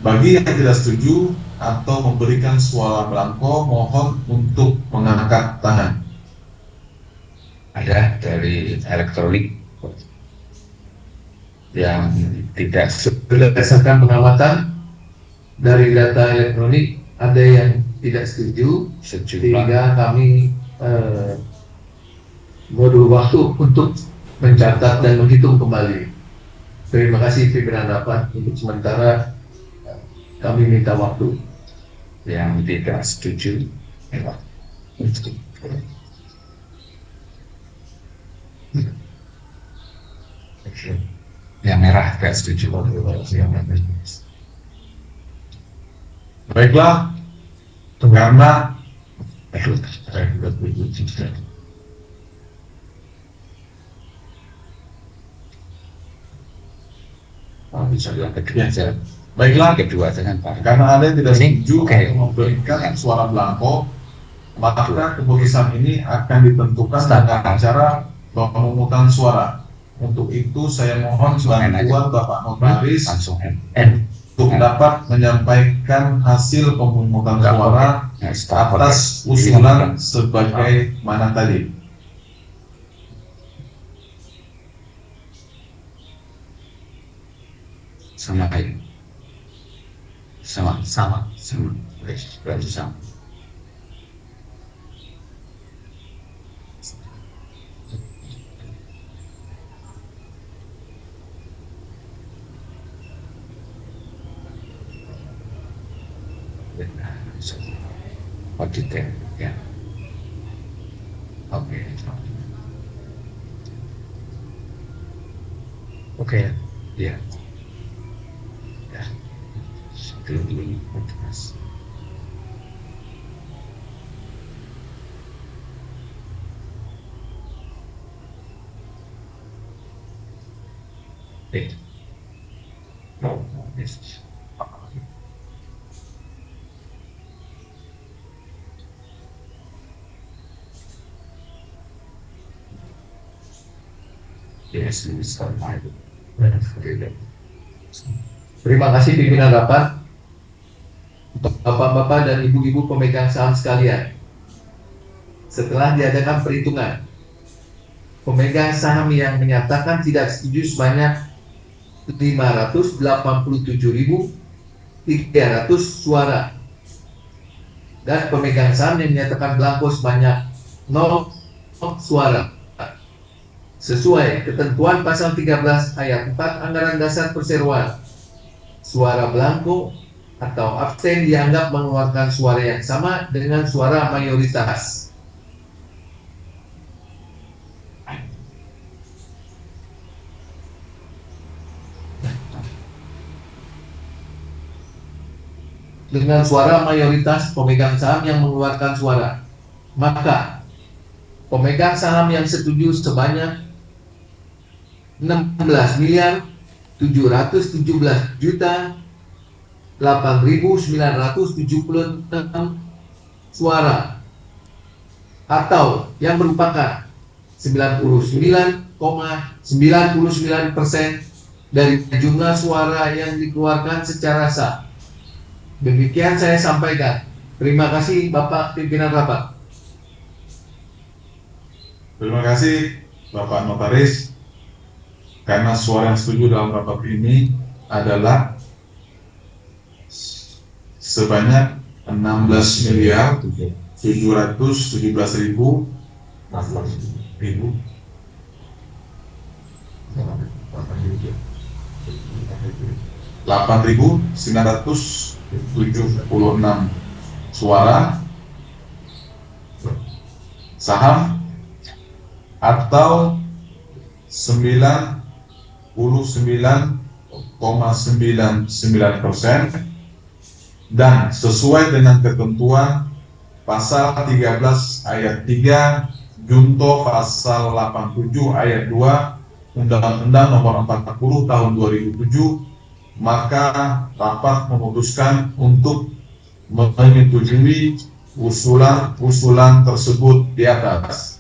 Speaker 2: Bagi yang tidak setuju atau memberikan suara blanko, mohon untuk mengangkat tangan.
Speaker 5: Ada dari elektronik yang tidak
Speaker 3: berdasarkan pengamatan dari data elektronik, ada yang tidak setuju,
Speaker 5: sejumlah
Speaker 3: sehingga kami modul waktu untuk mencatat dan menghitung kembali. Terima kasih pimpinan rapat. Untuk sementara kami minta waktu.
Speaker 5: yang tidak setuju. Yang merah tidak setuju.
Speaker 2: Baiklah, karena
Speaker 5: Yang kedua saja.
Speaker 2: baiklah,
Speaker 5: Kedua jangan Pak.
Speaker 2: karena ada yang tidak
Speaker 1: Ini,
Speaker 2: setuju
Speaker 1: oke.
Speaker 2: atau memberikan suara blanko, maka keputusan ini akan ditentukan dengan cara pemungutan suara. Untuk itu saya mohon bantuan Bapak Notaris
Speaker 5: Langsung
Speaker 1: N.
Speaker 2: untuk dapat menyampaikan hasil pemungutan suara atas usulan sebagai mana tadi.
Speaker 5: sama kayak sama
Speaker 1: Sama.
Speaker 5: sama berarti sama. Oh, detail, ya. Oke.
Speaker 1: Oke ya.
Speaker 5: Ya. Ya. Sebelum ini, Mas. Yes. Yes, it's my
Speaker 3: Terima kasih pimpinan rapat, bapak-bapak dan ibu-ibu pemegang saham sekalian. Setelah diadakan perhitungan, pemegang saham yang menyatakan tidak setuju sebanyak 587.300 suara, dan pemegang saham yang menyatakan blanko sebanyak 0 suara. Sesuai ketentuan pasal 13 ayat 4 Anggaran Dasar Perseroan, suara blanko atau abstain dianggap mengeluarkan suara yang sama dengan suara mayoritas. Dengan suara mayoritas pemegang saham yang mengeluarkan suara, maka pemegang saham yang setuju sebanyak 16.017.8.976 suara, atau yang merupakan 99,99% dari jumlah suara yang dikeluarkan secara sah. Demikian saya sampaikan. Terima kasih Bapak Pimpinan Rapat.
Speaker 2: Terima kasih Bapak Notaris. Karena suara yang setuju dalam rapat ini adalah sebanyak 16.717.000 8.976 suara saham atau 99,99% dan sesuai dengan ketentuan pasal 13 ayat 3 junto pasal 87 ayat 2 Undang-Undang Nomor 40 Tahun 2007, maka rapat memutuskan untuk menyetujui usulan tersebut di atas.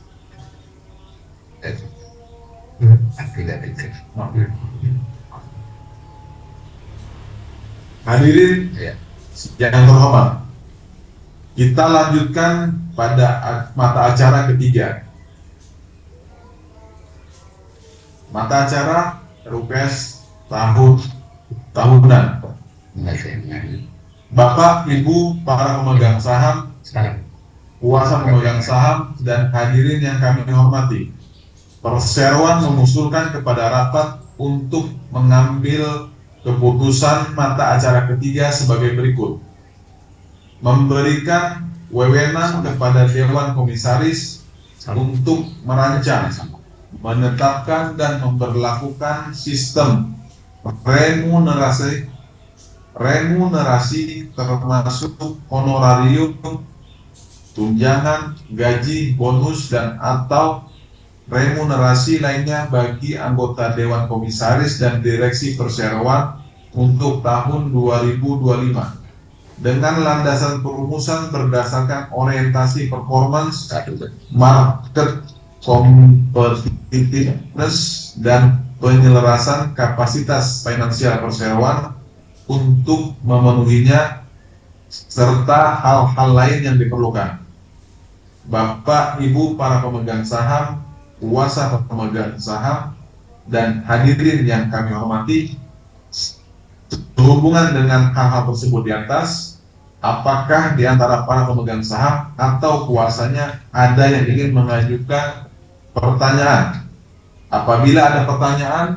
Speaker 2: Hadirin yang terhormat, kita lanjutkan pada mata acara ketiga. Mata acara RUPS tahunan. Bapak, Ibu, para pemegang saham, kuasa pemegang saham, dan hadirin yang kami hormati, Perseroan mengusulkan kepada rapat untuk mengambil keputusan mata acara ketiga sebagai berikut. Memberikan wewenang kepada Dewan Komisaris untuk merancang, menetapkan dan memberlakukan sistem remunerasi termasuk honorarium, tunjangan, gaji, bonus, dan atau remunerasi lainnya bagi anggota Dewan Komisaris dan Direksi Perseroan untuk tahun 2025 dengan landasan perumusan berdasarkan orientasi performance, market competitiveness, dan penyelarasan kapasitas finansial perseroan untuk memenuhinya serta hal-hal lain yang diperlukan. Bapak, Ibu, para pemegang saham, kuasa pemegang saham, dan hadirin yang kami hormati, sehubungan dengan hal-hal tersebut di atas, apakah di antara para pemegang saham atau kuasanya ada yang ingin mengajukan pertanyaan? Apabila ada pertanyaan,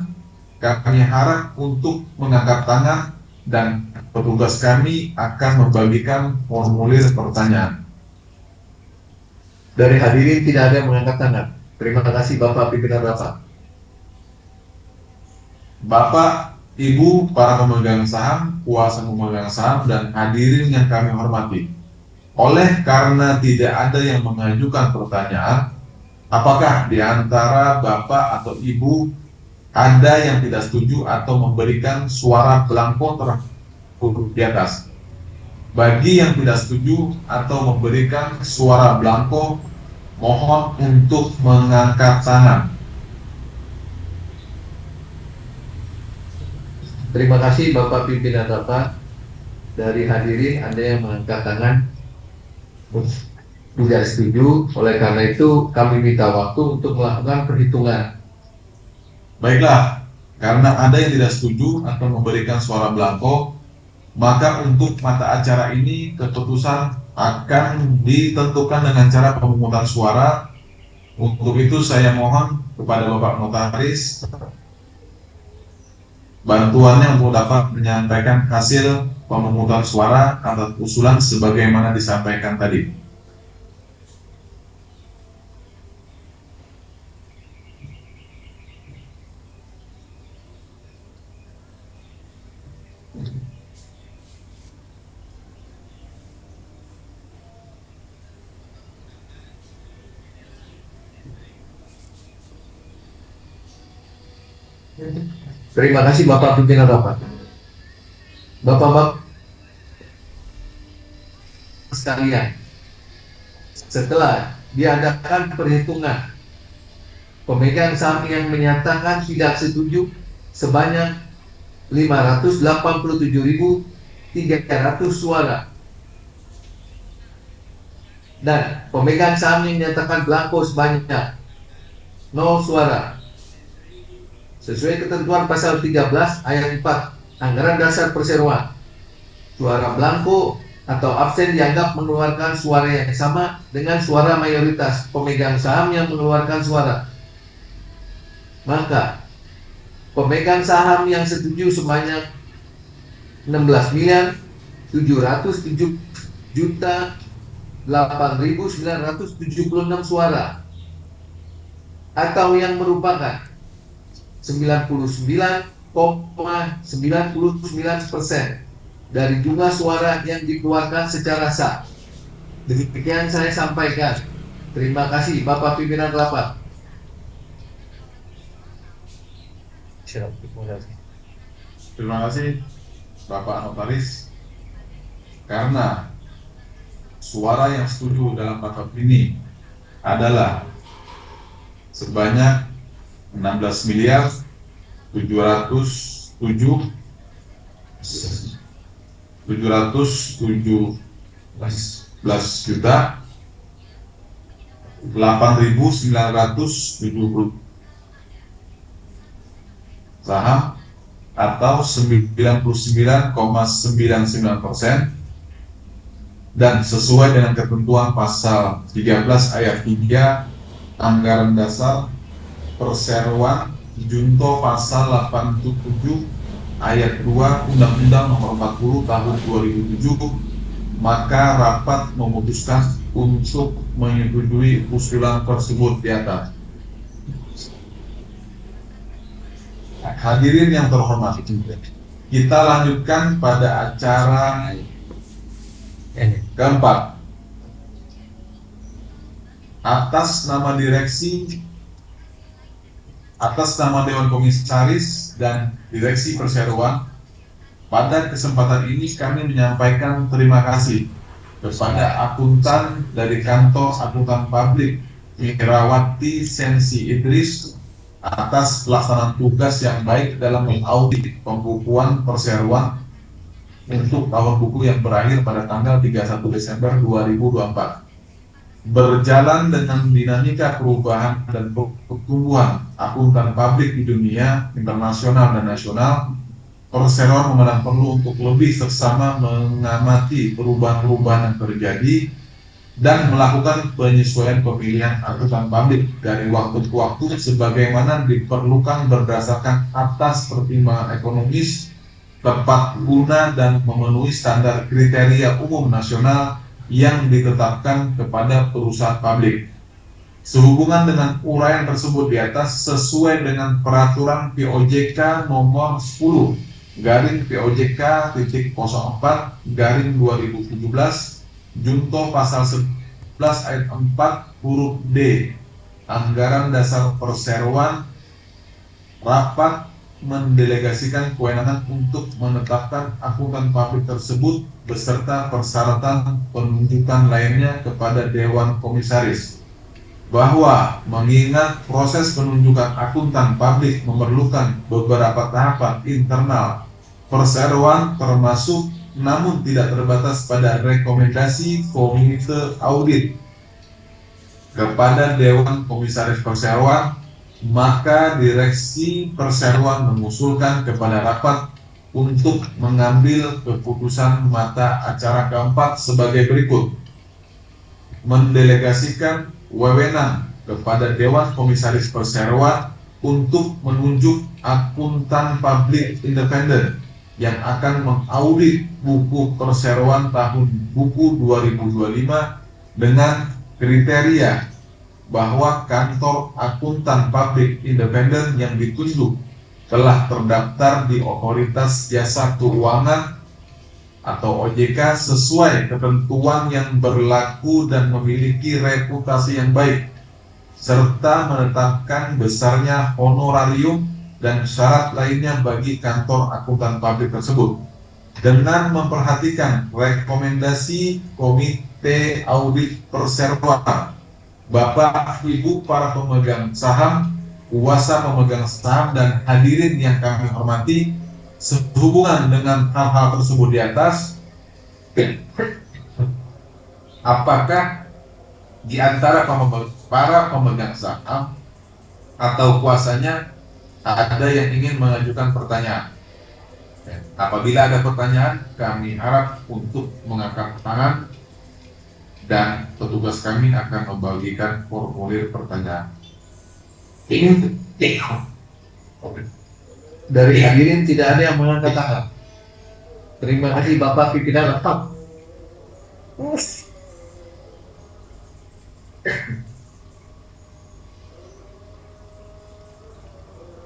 Speaker 2: kami harap untuk mengangkat tangan dan petugas kami akan membagikan formulir pertanyaan.
Speaker 3: Dari hadirin tidak ada yang mengangkat tangan. Terima kasih Bapak pimpinan rapat.
Speaker 2: Bapak, Ibu, para pemegang saham, kuasa pemegang saham, dan hadirin yang kami hormati. Oleh karena tidak ada yang mengajukan pertanyaan, apakah di antara Bapak atau Ibu ada yang tidak setuju atau memberikan suara blanko terhadap di atas? Bagi yang tidak setuju atau memberikan suara blanko, mohon untuk mengangkat tangan.
Speaker 3: Terima kasih Bapak pimpinan rapat. Dari hadirin ada yang mengangkat tangan tidak setuju. Oleh karena itu kami minta waktu untuk melakukan perhitungan.
Speaker 2: Baiklah, karena ada yang tidak setuju atau memberikan suara blanko, maka untuk mata acara ini keputusan akan ditentukan dengan cara pemungutan suara. Untuk itu saya mohon kepada Bapak Notaris bantuannya untuk dapat menyampaikan hasil pemungutan suara atas usulan sebagaimana disampaikan tadi.
Speaker 3: Terima kasih Bapak pimpinan rapat. Bapak-bapak sekalian, setelah diadakan perhitungan, pemegang saham yang menyatakan tidak setuju sebanyak 587.300 suara, dan pemegang saham yang menyatakan blanko sebanyak 0 suara. Sesuai ketentuan pasal 13 ayat 4 Anggaran Dasar Perseroan, suara blanko atau absen dianggap mengeluarkan suara yang sama dengan suara mayoritas pemegang saham yang mengeluarkan suara. Maka pemegang saham yang setuju sebanyak 16.707.8.976 suara, atau yang merupakan 99,99% dari jumlah suara yang dikeluarkan secara sah. Demikian saya sampaikan. Terima kasih Bapak pimpinan rapat.
Speaker 2: Terima kasih Bapak Notaris. Karena suara yang setuju dalam rapat ini adalah sebanyak 16.717.8.970 saham atau 99,99%, dan sesuai dengan ketentuan pasal 13 ayat 3 Anggaran Dasar Perseroan junto pasal 87 ayat 2 Undang-Undang Nomor 40 Tahun 2007, maka rapat memutuskan untuk menyetujui usulan tersebut di atas. Hadirin yang terhormat, kita lanjutkan pada acara keempat. Atas nama direksi, atas nama Dewan Komisaris dan Direksi Perseroan, pada kesempatan ini kami menyampaikan terima kasih kepada akuntan dari kantor akuntan publik Mirawati Sensi Idris atas pelaksanaan tugas yang baik dalam mengaudit pembukuan Perseroan untuk tahun buku yang berakhir pada tanggal 31 Desember 2024. Berjalan dengan dinamika perubahan dan pertumbuhan akuntan publik di dunia internasional dan nasional, Perseroan memandang perlu untuk lebih seksama mengamati perubahan-perubahan yang terjadi dan melakukan penyesuaian pemilihan akuntan publik dari waktu ke waktu sebagaimana diperlukan berdasarkan atas pertimbangan ekonomis tepat guna dan memenuhi standar kriteria umum nasional yang ditetapkan kepada perusahaan publik. Sehubungan dengan uraian tersebut di atas, sesuai dengan peraturan POJK nomor 10 garing POJK titik 04 garing 2017 junto pasal 11 ayat 4 huruf D Anggaran Dasar Perseroan, rapat mendelegasikan kewenangan untuk menetapkan akuntan publik tersebut beserta persyaratan penunjukan lainnya kepada Dewan Komisaris, bahwa mengingat proses penunjukan akuntan publik memerlukan beberapa tahapan internal perseroan termasuk namun tidak terbatas pada rekomendasi komite audit kepada Dewan Komisaris Perseroan, maka direksi perseroan mengusulkan kepada rapat untuk mengambil keputusan mata acara keempat sebagai berikut: mendelegasikan wewenang kepada Dewan Komisaris Perseroan untuk menunjuk akuntan publik independen yang akan mengaudit buku perseroan tahun buku 2025 dengan kriteria bahwa kantor akuntan publik independen yang ditunjuk telah terdaftar di Otoritas Jasa Keuangan atau OJK sesuai ketentuan yang berlaku dan memiliki reputasi yang baik, serta menetapkan besarnya honorarium dan syarat lainnya bagi kantor akuntan publik tersebut dengan memperhatikan rekomendasi Komite Audit Perseroan. Bapak, Ibu, para pemegang saham, kuasa pemegang saham, dan hadirin yang kami hormati, sehubungan dengan hal-hal tersebut di atas, apakah di antara para pemegang saham atau kuasanya ada yang ingin mengajukan pertanyaan? Apabila ada pertanyaan, kami harap untuk mengangkat tangan dan petugas kami akan membagikan formulir pertanyaan.
Speaker 3: Dari hadirin tidak ada yang mengangkat tangan. Terima kasih Bapak pimpinan rapat.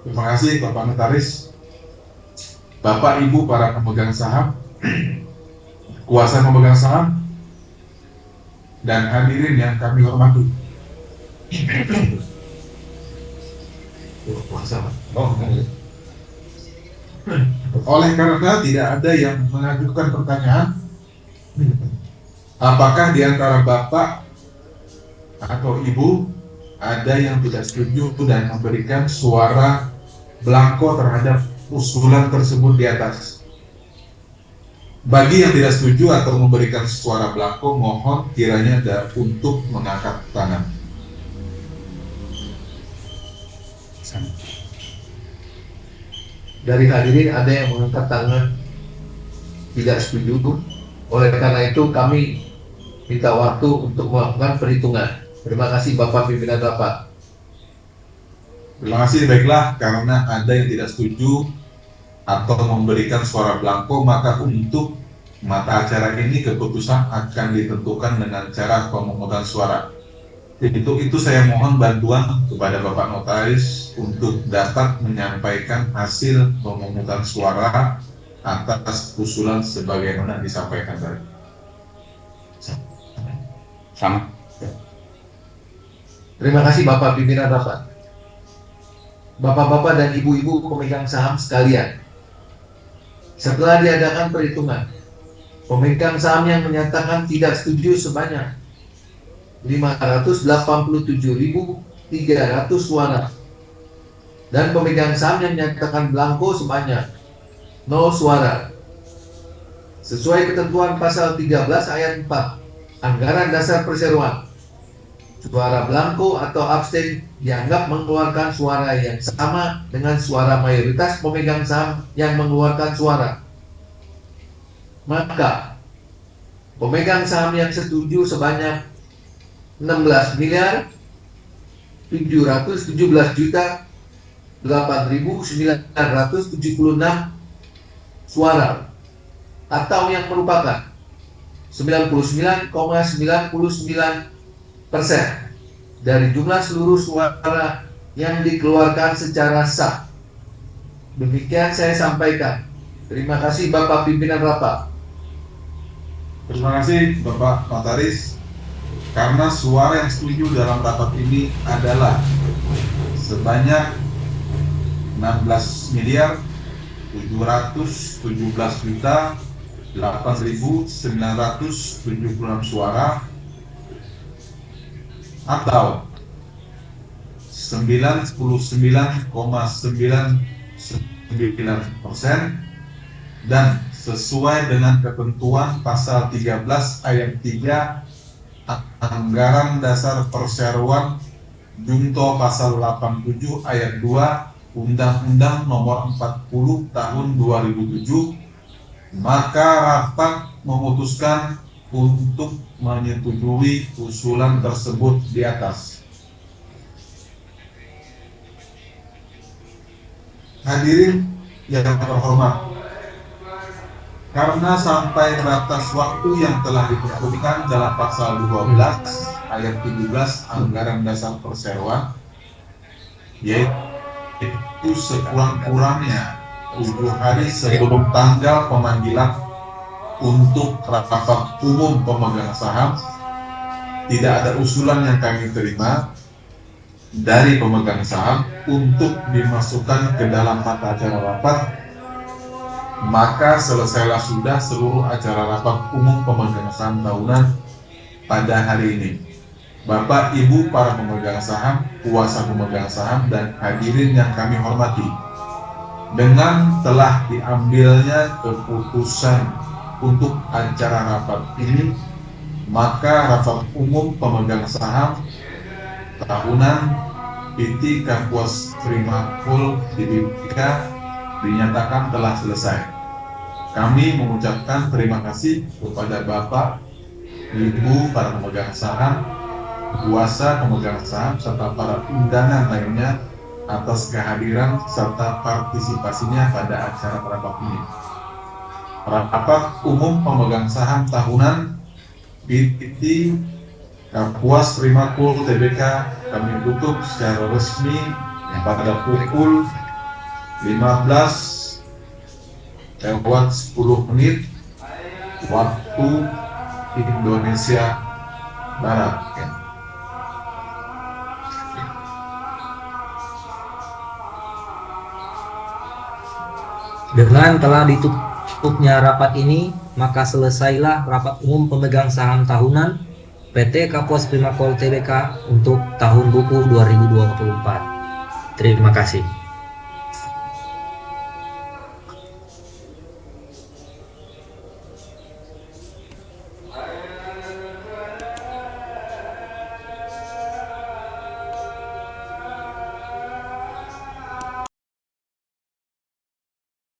Speaker 2: Terima kasih Bapak Notaris, Bapak Ibu para pemegang saham, kuasa pemegang saham, dan hadirin yang kami hormati. Oleh karena tidak ada yang mengajukan pertanyaan, apakah di antara Bapak atau Ibu ada yang tidak setuju dan memberikan suara blanko terhadap usulan tersebut di atas? Bagi yang tidak setuju atau memberikan suara blanko, mohon kiranya ada untuk mengangkat tangan.
Speaker 3: Dari hadirin ada yang mengangkat tangan tidak setuju. Oleh karena itu kami minta waktu untuk melakukan perhitungan. Terima kasih Bapak pimpinan rapat.
Speaker 2: Terima kasih, baiklah, karena ada yang tidak setuju atau memberikan suara blanko, maka untuk mata acara ini keputusan akan ditentukan dengan cara pemungutan suara. Itu saya mohon bantuan kepada Bapak Notaris untuk dapat menyampaikan hasil pemungutan suara atas usulan sebagaimana disampaikan tadi.
Speaker 5: Sama.
Speaker 3: Terima kasih Bapak pimpinan rapat. Bapak-bapak dan ibu-ibu pemegang saham sekalian, setelah diadakan perhitungan, pemegang saham yang menyatakan tidak setuju sebanyak 587.300 suara, dan pemegang saham yang menyatakan blanko sebanyak 0 suara. Sesuai ketentuan pasal 13 ayat 4 Anggaran Dasar Perseroan, suara blanko atau abstain dianggap mengeluarkan suara yang sama dengan suara mayoritas pemegang saham yang mengeluarkan suara. Maka pemegang saham yang setuju sebanyak 16.717.8.976 suara atau yang merupakan 99,99% dari jumlah seluruh suara yang dikeluarkan secara sah. Demikian saya sampaikan. Terima kasih Bapak Pimpinan Rapat.
Speaker 2: Terima kasih Bapak Notaris. Karena suara yang setuju dalam rapat ini adalah sebanyak 16.717.8.976 suara atau 99,99% dan sesuai dengan ketentuan pasal 13 ayat 3 Anggaran Dasar Perseroan Junto pasal 87 ayat 2 Undang-Undang Nomor 40 Tahun 2007, maka rapat memutuskan untuk menyetujui usulan tersebut di atas. Hadirin yang terhormat, karena sampai batas waktu yang telah ditentukan dalam pasal 12 ayat 17 Anggaran Dasar Perseroan, yaitu sekurang-kurangnya 7 hari sebelum tanggal pemanggilan untuk rapat umum pemegang saham, tidak ada usulan yang kami terima dari pemegang saham untuk dimasukkan ke dalam mata acara rapat. Maka selesailah sudah seluruh acara rapat umum pemegang saham tahunan pada hari ini. Bapak, Ibu, para pemegang saham, kuasa pemegang saham, dan hadirin yang kami hormati, dengan telah diambilnya keputusan untuk acara rapat ini, maka rapat umum pemegang saham tahunan PT Kapuas Primakul Tbk dinyatakan telah selesai. Kami mengucapkan terima kasih kepada Bapak, Ibu, para pemegang saham, kuasa pemegang saham, serta para undangan lainnya atas kehadiran serta partisipasinya pada acara rapat ini. Rapat umum pemegang saham tahunan PT Kapuas Primakul Tbk kami tutup secara resmi pada pukul 15:10 waktu Indonesia Barat.
Speaker 1: Dengan telah ditutupnya rapat ini, maka selesailah rapat umum pemegang saham tahunan PT Kapuas Primakul Tbk untuk tahun buku 2024. Terima kasih.